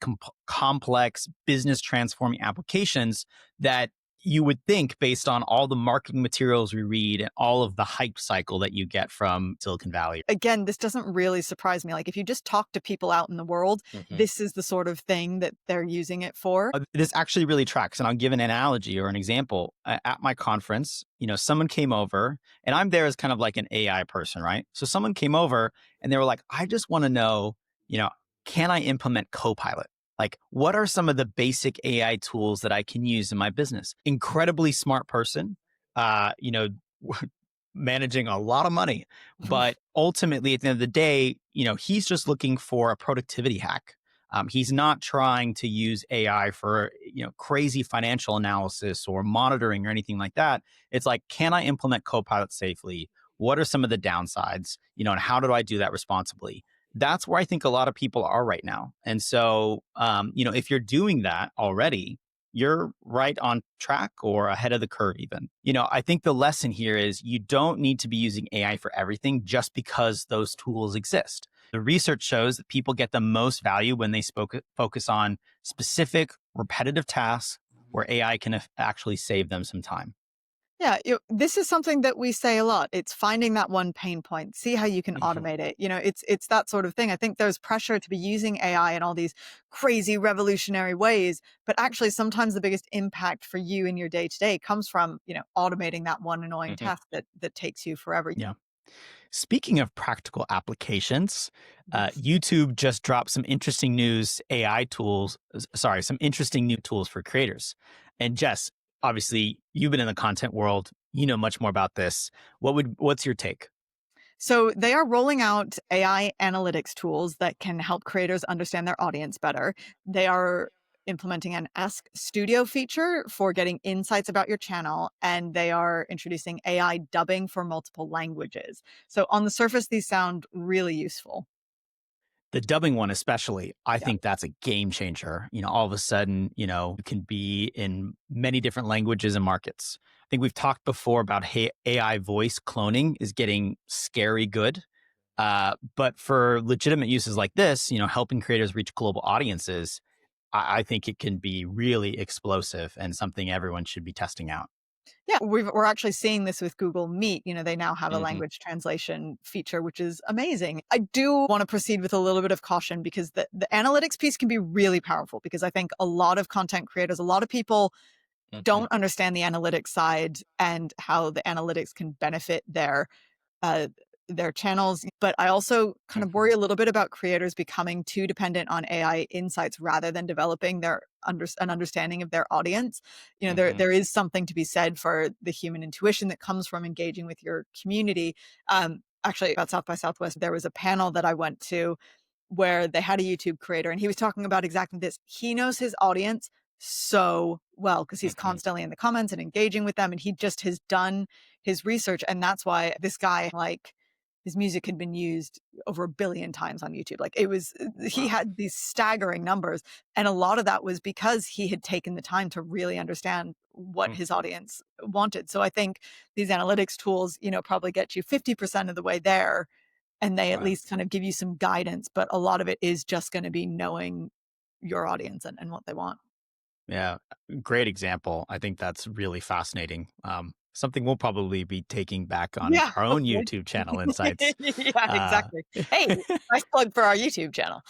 complex business transforming applications that you would think based on all the marketing materials we read and all of the hype cycle that you get from Silicon Valley. Again, this doesn't really surprise me. Like if you just talk to people out in the world, this is the sort of thing that they're using it for. This actually really tracks. And I'll give an analogy or an example. At my conference, someone came over and I'm there as kind of like an AI person, right? So someone came over and they were like, I just want to know, can I implement Copilot? Like, what are some of the basic AI tools that I can use in my business? Incredibly smart person, uh, you know, managing a lot of money. But ultimately, at the end of the day, he's just looking for a productivity hack. He's not trying to use AI for, crazy financial analysis or monitoring or anything like that. It's like, can I implement Copilot safely? What are some of the downsides? And how do I do that responsibly? That's where I think a lot of people are right now. And so, if you're doing that already, you're right on track or ahead of the curve even. I think the lesson here is you don't need to be using AI for everything just because those tools exist. The research shows that people get the most value when they focus on specific repetitive tasks where AI can actually save them some time. Yeah, this is something that we say a lot. It's finding that one pain point, see how you can automate it. It's that sort of thing. I think there's pressure to be using AI in all these crazy revolutionary ways, but actually sometimes the biggest impact for you in your day to day comes from, automating that one annoying task that takes you forever. Yeah. Speaking of practical applications, Yes. YouTube just dropped some interesting some interesting new tools for creators. And Jess, obviously, you've been in the content world. You know much more about this. What's your take? So they are rolling out AI analytics tools that can help creators understand their audience better. They are implementing an Ask Studio feature for getting insights about your channel, and they are introducing AI dubbing for multiple languages. So on the surface, these sound really useful. The dubbing one, especially, I Yeah. think that's a game changer. All of a sudden, you can be in many different languages and markets. I think we've talked before about AI voice cloning is getting scary good. But for legitimate uses like this, helping creators reach global audiences, I think it can be really explosive and something everyone should be testing out. Yeah, we're actually seeing this with Google Meet. They now have a Hmm. language translation feature, which is amazing. I do want to proceed with a little bit of caution because the analytics piece can be really powerful because I think a lot of content creators, a lot of people don't understand the analytics side and how the analytics can benefit uh, their channels. But I also kind of worry a little bit about creators becoming too dependent on AI insights rather than developing an understanding of their audience. There is something to be said for the human intuition that comes from engaging with your community. Actually, at South by Southwest, there was a panel that I went to where they had a YouTube creator and he was talking about exactly this. He knows his audience so well because he's constantly in the comments and engaging with them. And he just has done his research. And that's why this guy, like, his music had been used over 1 billion times on YouTube. Like he Wow. had these staggering numbers. And a lot of that was because he had taken the time to really understand what his audience wanted. So I think these analytics tools, probably get you 50% of the way there and they at Right. least kind of give you some guidance, but a lot of it is just going to be knowing your audience and what they want. Yeah. Great example. I think that's really fascinating. Something we'll probably be taking back on Yeah, our own hopefully. YouTube channel insights. Yeah, Uh, exactly. Hey, nice plug for our YouTube channel.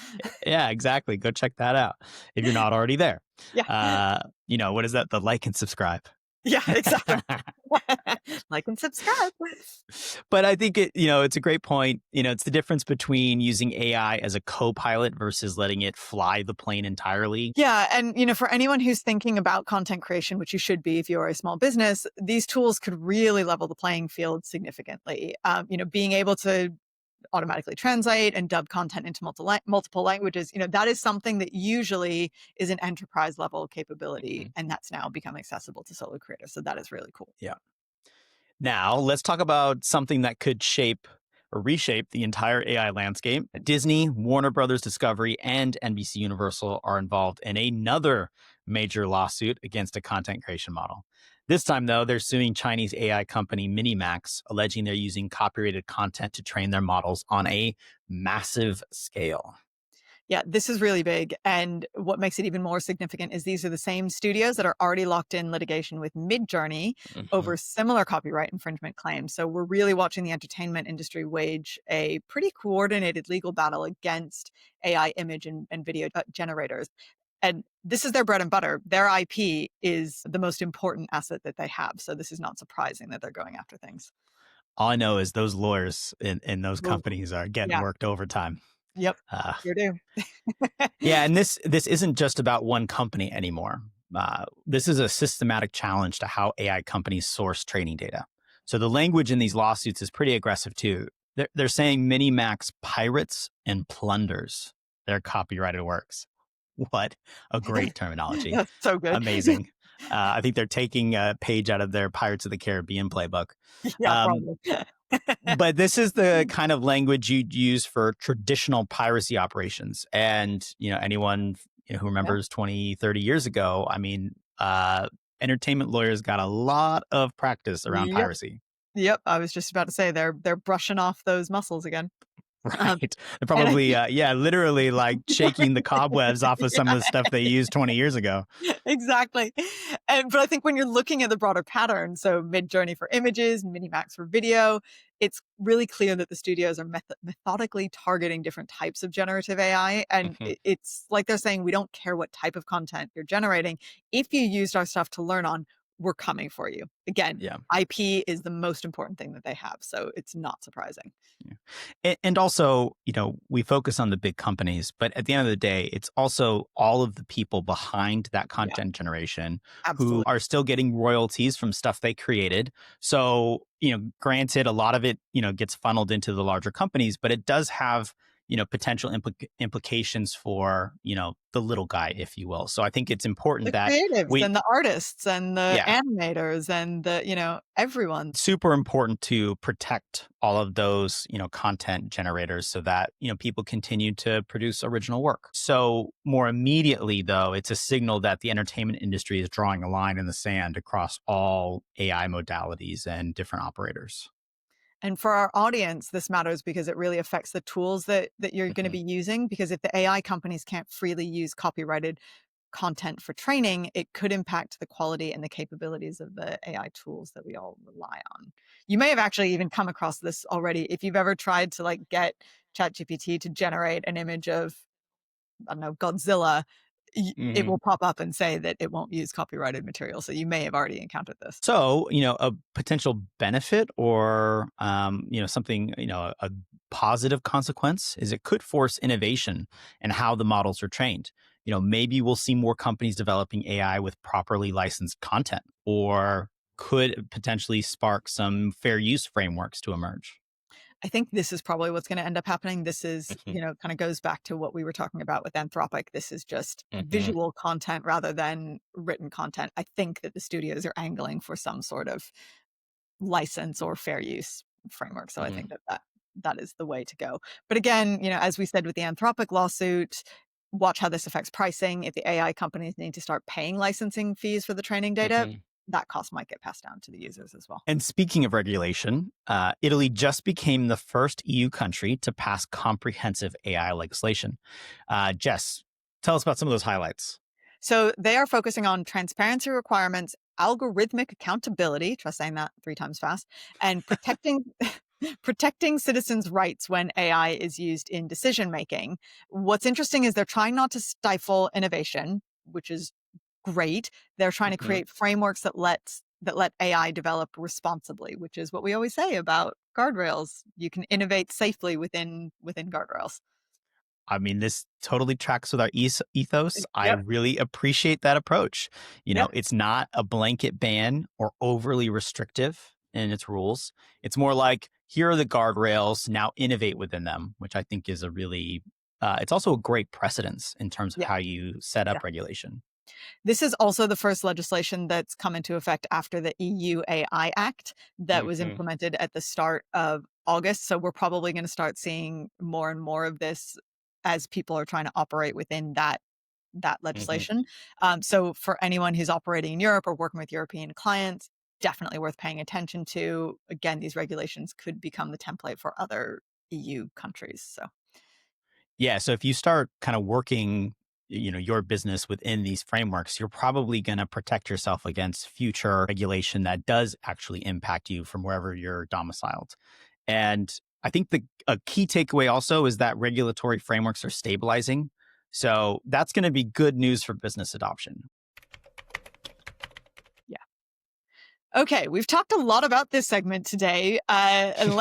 yeah, exactly. Go check that out if you're not already there. Yeah. What is that? The like and subscribe. Yeah, exactly. Like and subscribe. But I think it's a great point. It's the difference between using AI as a co-pilot versus letting it fly the plane entirely. Yeah, and for anyone who's thinking about content creation, which you should be if you're a small business, these tools could really level the playing field significantly. Being able to automatically translate and dub content into multiple languages, that is something that usually is an enterprise level capability, Mhm. and that's now become accessible to solo creators. So that is really cool. Yeah. Now, let's talk about something that could shape or reshape the entire AI landscape. Disney, Warner Brothers Discovery, and NBC Universal are involved in another major lawsuit against a content creation model. This time, though, they're suing Chinese AI company Minimax, alleging they're using copyrighted content to train their models on a massive scale. Yeah, this is really big. And what makes it even more significant is these are the same studios that are already locked in litigation with Midjourney Hmm. over similar copyright infringement claims. So we're really watching the entertainment industry wage a pretty coordinated legal battle against AI image and video generators. And this is their bread and butter. Their IP is the most important asset that they have. So this is not surprising that they're going after things. All I know is those lawyers in those Ooh, companies are getting yeah. worked overtime. Yep. Uh, Sure do. yeah, and this isn't just about one company anymore. This is a systematic challenge to how AI companies source training data. So the language in these lawsuits is pretty aggressive too. They're saying Minimax pirates and plunders their copyrighted works. What a great terminology. That's so good. Amazing. I think they're taking a page out of their Pirates of the Caribbean playbook. Yeah, Um, probably. but this is the kind of language you'd use for traditional piracy operations. And, anyone who Yeah. remembers 20, 30 years ago, I mean, entertainment lawyers got a lot of practice around Yep. piracy. Yep. I was just about to say they're brushing off those muscles again. Um, Right. They're and I probably, think literally like shaking the cobwebs off of some of the stuff they used 20 years ago. exactly. But I think when you're looking at the broader pattern, so Midjourney for images, Minimax for video, it's really clear that the studios are methodically targeting different types of generative AI. And Hmm. it's like they're saying, we don't care what type of content you're generating. If you used our stuff to learn on, we're coming for you. Again, Yeah. IP is the most important thing that they have. So it's not surprising. Yeah. And also, we focus on the big companies, but at the end of the day, it's also all of the people behind that Yeah, content generation who absolutely. are still getting royalties from stuff they created. So, granted, a lot of it, gets funneled into the larger companies, but it does have, potential implications for, the little guy, if you will. So I think it's important The that creatives we, and the artists and the yeah, animators and everyone. super important to protect all of those, content generators so that, people continue to produce original work. So more immediately though, it's a signal that the entertainment industry is drawing a line in the sand across all AI modalities and different operators. And for our audience, this matters because it really affects the tools that you're gonna Hmm. be using, because if the AI companies can't freely use copyrighted content for training, it could impact the quality and the capabilities of the AI tools that we all rely on. You may have actually even come across this already. If you've ever tried to, like, get ChatGPT to generate an image of, I don't know, Godzilla, it Hmm. will pop up and say that it won't use copyrighted material, so you may have already encountered this. So, a potential benefit or, something, a positive consequence is it could force innovation in how the models are trained. Maybe we'll see more companies developing AI with properly licensed content, or could potentially spark some fair use frameworks to emerge. I think this is probably what's gonna end up happening. This is, Hmm. kinda goes back to what we were talking about with Anthropic. This is just Hmm. visual content rather than written content. I think that the studios are angling for some sort of license or fair use framework. So I Hmm. think that is the way to go. But again, as we said with the Anthropic lawsuit, watch how this affects pricing. If the AI companies need to start paying licensing fees for the training data, Hmm. that cost might get passed down to the users as well. And speaking of regulation, Italy just became the first EU country to pass comprehensive AI legislation. Jess, tell us about some of those highlights. So they are focusing on transparency requirements, algorithmic accountability, try saying that 3 times fast, and protecting protecting citizens' rights when AI is used in decision making. What's interesting is they're trying not to stifle innovation, which is great. They're trying to Hmm. create frameworks that let AI develop responsibly, which is what we always say about guardrails. You can innovate safely within guardrails. I mean, this totally tracks with our ethos. I Yep. really appreciate that approach. Yep. It's not a blanket ban or overly restrictive in its rules. It's more like, here are the guardrails, now innovate within them, which I think is a really, it's also a great precedence in terms of Yeah. how you set Yeah. up regulation. This is also the first legislation that's come into effect after the EU AI Act that was Hmm. implemented at the start of August. So we're probably going to start seeing more and more of this as people are trying to operate within that Hmm. legislation. So for anyone who's operating in Europe or working with European clients, definitely worth paying attention to. Again, these regulations could become the template for other EU countries. So Yeah. So if you start kind of working, your business within these frameworks, you're probably going to protect yourself against future regulation that does actually impact you from wherever you're domiciled. And I think a key takeaway also is that regulatory frameworks are stabilizing. So that's going to be good news for business adoption. Yeah. Okay, we've talked a lot about this segment today, and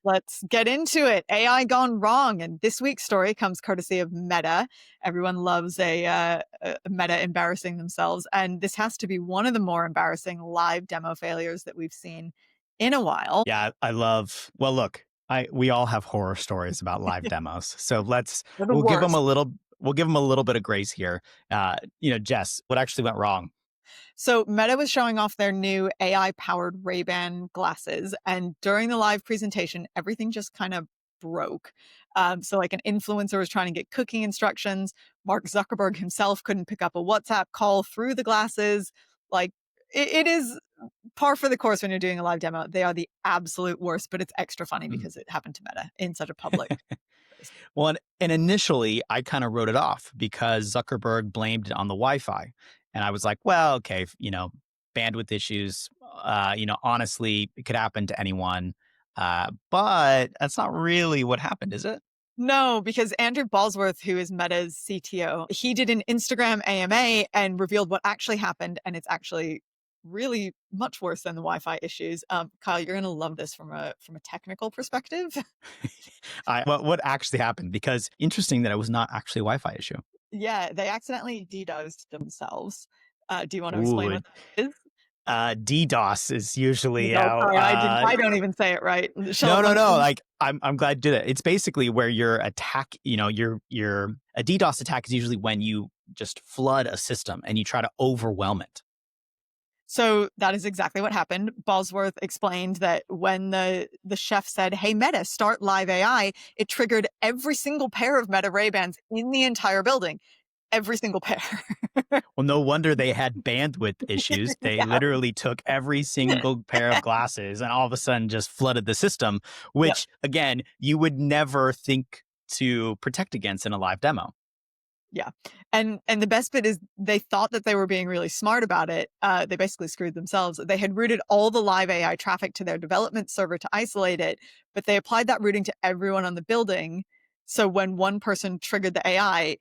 let's get into it. AI gone wrong, and this week's story comes courtesy of Meta. Everyone loves a Meta embarrassing themselves, and this has to be one of the more embarrassing live demo failures that we've seen in a while. Yeah, well, look, we all have horror stories about live demos. So They're the we'll give them worst. a little bit of grace here. Jess, what actually went wrong? So Meta was showing off their new AI-powered Ray-Ban glasses, and during the live presentation, everything just kind of broke. So like an influencer was trying to get cooking instructions. Mark Zuckerberg himself couldn't pick up a WhatsApp call through the glasses. Like it is par for the course when you're doing a live demo. They are the absolute worst, but it's extra funny because it happened to Meta in such a public place. Well, and initially I kind of wrote it off because Zuckerberg blamed it on the Wi-Fi. And I was like, well, okay, bandwidth issues, honestly, it could happen to anyone. But that's not really what happened, is it? No, because Andrew Bosworth, who is Meta's CTO, he did an Instagram AMA and revealed what actually happened, and it's actually really much worse than the Wi-Fi issues. Kyle, you're gonna love this from a technical perspective. What actually happened? Because interesting that it was not actually a Wi-Fi issue. Yeah, they accidentally DDoSed themselves. Do you want to explain Ooh, what that is? DDoS is usually No, how. sorry, I don't even say it right. Shall No, I no, no. run- Like I'm glad you did it. It's basically where your attack, your a DDoS attack is usually when you just flood a system and you try to overwhelm it. So that is exactly what happened. Bosworth explained that when the chef said, "Hey Meta, start live AI," it triggered every single pair of Meta Ray-Bans in the entire building. Every single pair. Well, no wonder they had bandwidth issues. They Yeah. literally took every single pair of glasses and all of a sudden just flooded the system, Yep. which again, you would never think to protect against in a live demo. Yeah. And the best bit is they thought that they were being really smart about it. They basically screwed themselves. They had routed all the live AI traffic to their development server to isolate it, but they applied that routing to everyone on the building. So when one person triggered the AI,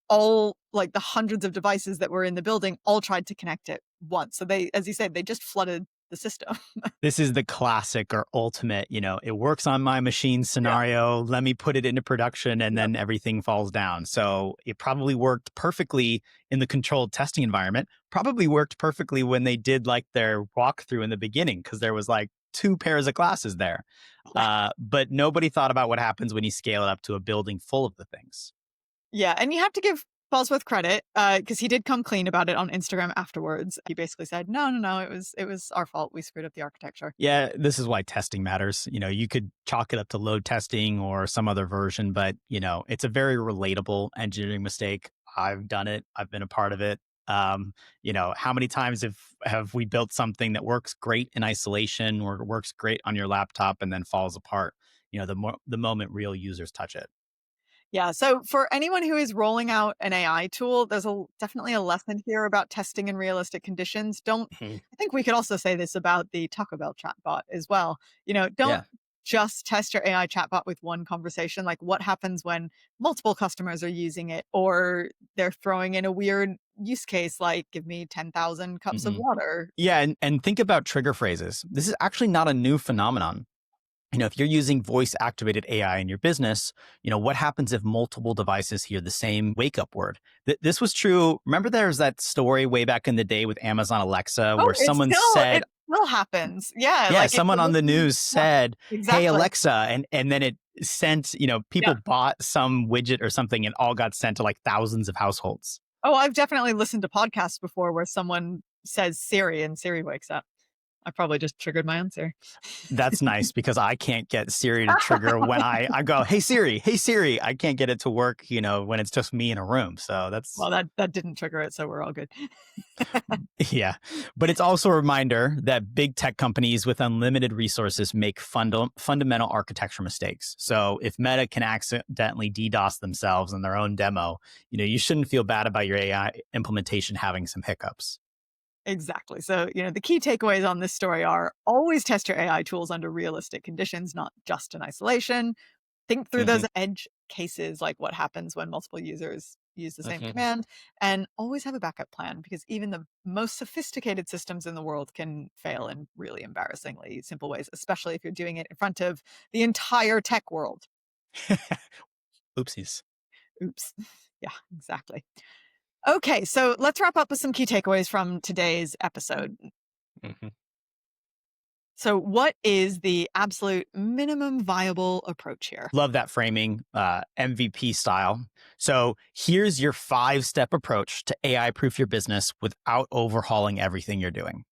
all like the hundreds of devices that were in the building all tried to connect it once. So they, as you said, they just flooded the system. This is the classic or ultimate, it works on my machine Yeah. scenario. Let me put it into production and then everything falls down. So it probably worked perfectly in the controlled testing environment, probably worked perfectly when they did like their walkthrough in the beginning because there was like two pairs of glasses there. But nobody thought about what happens when you scale it up to a building full of the things. Yeah, and you have to give Bosworth credit because he did come clean about it on Instagram afterwards. He basically said, "No, no, no, it was our fault. We screwed up the architecture." Yeah, this is why testing matters. You could chalk it up to load testing or some other version, but it's a very relatable engineering mistake. I've done it. I've been a part of it. How many times have we built something that works great in isolation or works great on your laptop and then falls apart? The moment real users touch it. Yeah. So for anyone who is rolling out an AI tool, there's definitely a lesson here about testing in realistic conditions. Don't Mhm. I think we could also say this about the Taco Bell chatbot as well. Don't Yeah. just test your AI chatbot with one conversation. Like what happens when multiple customers are using it or they're throwing in a weird use case like give me 10,000 cups of Mhm. water. Yeah, and think about trigger phrases. This is actually not a new phenomenon. If you're using voice activated AI in your business, what happens if multiple devices hear the same wake up word? This was true. Remember, there's that story way back in the day with Amazon Alexa Oh, where someone it said, still happens. Yeah. yeah, Like it someone on the listens. news Yeah, said, hey, exactly. Alexa. And then it sent, Yeah. people bought some widget or something and all got sent to like thousands of households. Oh, I've definitely listened to podcasts before where someone says Siri and Siri wakes up. I probably just triggered my answer. That's nice because I can't get Siri to trigger when I go, hey Siri. I can't get it to work, when it's just me in a room. So that's, Well, that didn't trigger it, so we're all good. yeah. But it's also a reminder that big tech companies with unlimited resources make fundamental architecture mistakes. So if Meta can accidentally DDoS themselves in their own demo, you shouldn't feel bad about your AI implementation having some hiccups. Exactly. So, the key takeaways on this story are always test your AI tools under realistic conditions, not just in isolation. Think through Hmm. those edge cases, like what happens when multiple users use the same Hmm. command, and always have a backup plan because even the most sophisticated systems in the world can fail in really embarrassingly simple ways, especially if you're doing it in front of the entire tech world. Oopsies. Oops. Yeah, exactly. Okay, so let's wrap up with some key takeaways from today's episode. Hmm. So, what is the absolute minimum viable approach here? Love that framing, MVP style. So here's your 5-step approach to AI proof your business without overhauling everything you're doing.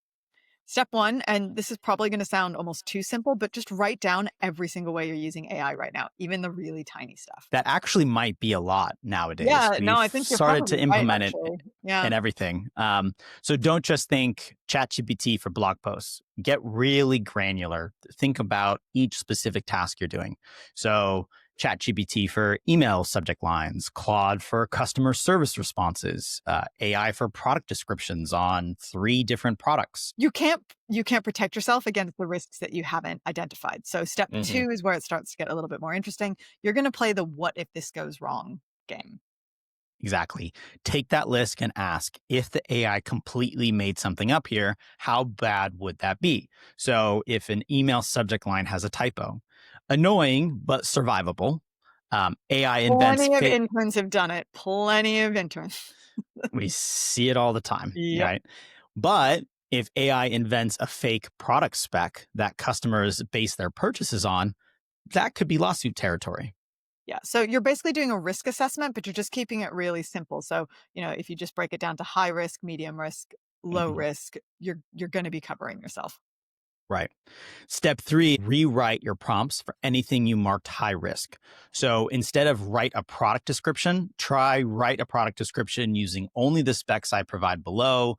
Step one, and this is probably going to sound almost too simple, but just write down every single way you're using AI right now, even the really tiny stuff. That actually might be a lot nowadays. Yeah, no, We've I think you're started to probably right, implement it actually. Yeah. and everything. So don't just think ChatGPT for blog posts. Get really granular. Think about each specific task you're doing. So ChatGPT for email subject lines, Claude for customer service responses, AI for product descriptions on 3 different products. You can't protect yourself against the risks that you haven't identified. So step Hmm. 2 is where it starts to get a little bit more interesting. You're going to play the what if this goes wrong game. Exactly. Take that list and ask if the AI completely made something up here, how bad would that be? So, if an email subject line has a typo, annoying but survivable. AI invents Plenty of fake. interns have done it. Plenty of interns. We see it all the time, Yep. right? But if AI invents a fake product spec that customers base their purchases on, that could be lawsuit territory. Yeah. So you're basically doing a risk assessment, but you're just keeping it really simple. So, if you just break it down to high risk, medium risk, low Mhm. risk, you're going to be covering yourself. Right. Step 3, rewrite your prompts for anything you marked high risk. So instead of write a product description, try write a product description using only the specs I provide below.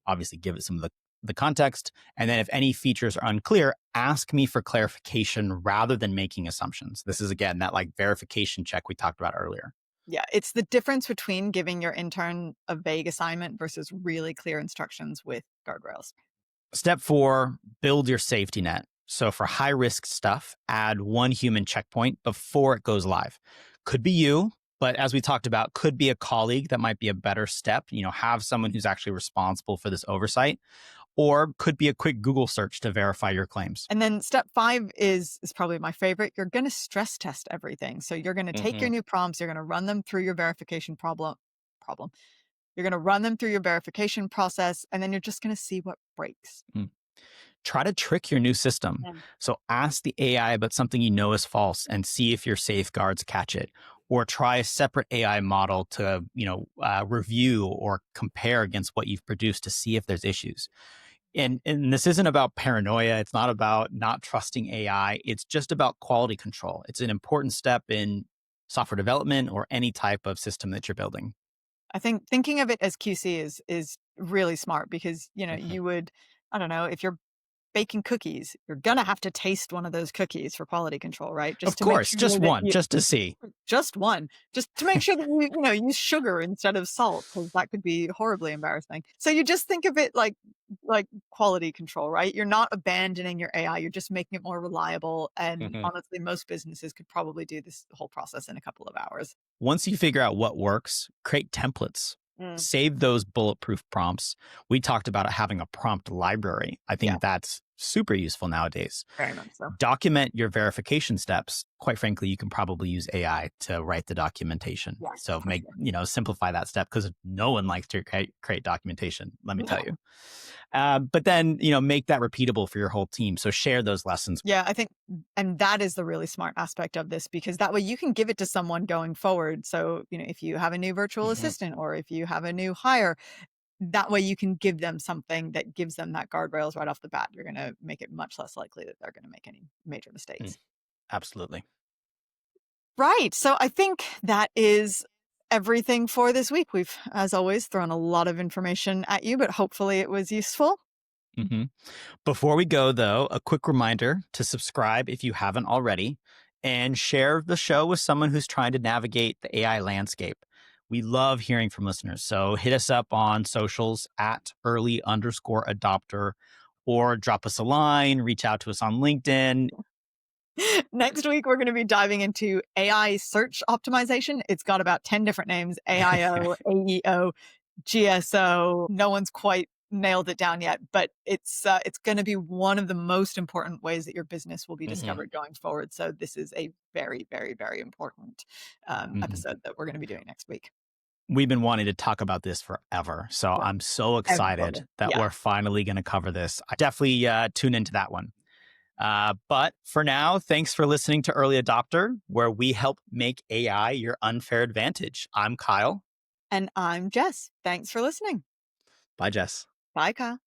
Obviously, give it some of the context. And then if any features are unclear, ask me for clarification rather than making assumptions. This is, again, that like verification check we talked about earlier. Yeah. It's the difference between giving your intern a vague assignment versus really clear instructions with guardrails. Step 4, build your safety net. So for high risk stuff, add 1 human checkpoint before it goes live. Could be you, but as we talked about, could be a colleague that might be a better step. Have someone who's actually responsible for this oversight, or could be a quick Google search to verify your claims. And then step 5 is probably my favorite. You're going to stress test everything. So you're going to take Hmm. your new prompts, you're going to run them through your verification problem. You're going to run them through your verification process, and then you're just going to see what breaks. Try to trick your new system. Yeah. So ask the AI about something you know is false and see if your safeguards catch it. Or try a separate AI model to, review or compare against what you've produced to see if there's issues. And this isn't about paranoia. It's not about not trusting AI. It's just about quality control. It's an important step in software development or any type of system that you're building. I think thinking of it as QC is really smart because, Hmm. you would, I don't know, if you're baking cookies, you're gonna have to taste one of those cookies for quality control, right? Just Of to make course, sure just that one, just to see. just one, just to make sure that use sugar instead of salt, because that could be horribly embarrassing. So you just think of it like quality control, right? You're not abandoning your AI, you're just making it more reliable. And Hmm. honestly, most businesses could probably do this whole process in a couple of hours. Once you figure out what works, create templates. Mm, Save those bulletproof prompts. We talked about having a prompt library. I yeah, think that's super useful nowadays. very much so. Document your verification steps. Quite frankly, you can probably use AI to write the documentation. Yes, So for simplify that step because no one likes to create documentation, let me tell sure. you. But then, make that repeatable for your whole team. So share those lessons. Yeah, I think, and that is the really smart aspect of this because that way you can give it to someone going forward. So, if you have a new virtual Hmm. assistant or if you have a new hire, that way you can give them something that gives them that guardrails right off the bat. You're going to make it much less likely that they're going to make any major Mm, mistakes. absolutely. Right. So I think that is everything for this week. We've, as always, thrown a lot of information at you, but hopefully it was useful. Mm-hmm. Before we go, though, a quick reminder to subscribe if you haven't already and share the show with someone who's trying to navigate the AI landscape. We love hearing from listeners. So hit us up on socials at early_adopter or drop us a line, reach out to us on LinkedIn. Next week, we're going to be diving into AI search optimization. It's got about 10 different names: AIO, AEO, GSO. No one's quite nailed it down yet, but it's going to be one of the most important ways that your business will be discovered going forward. So this is a very, very, very important episode that we're going to be doing next week. We've been wanting to talk about this forever. So Yeah. I'm so excited that we're finally going to cover this. I definitely tune into that one. But for now, thanks for listening to Early Adopter, where we help make AI your unfair advantage. I'm Kyle. And I'm Jess. Thanks for listening. Bye, Jess. Bye, Kyle.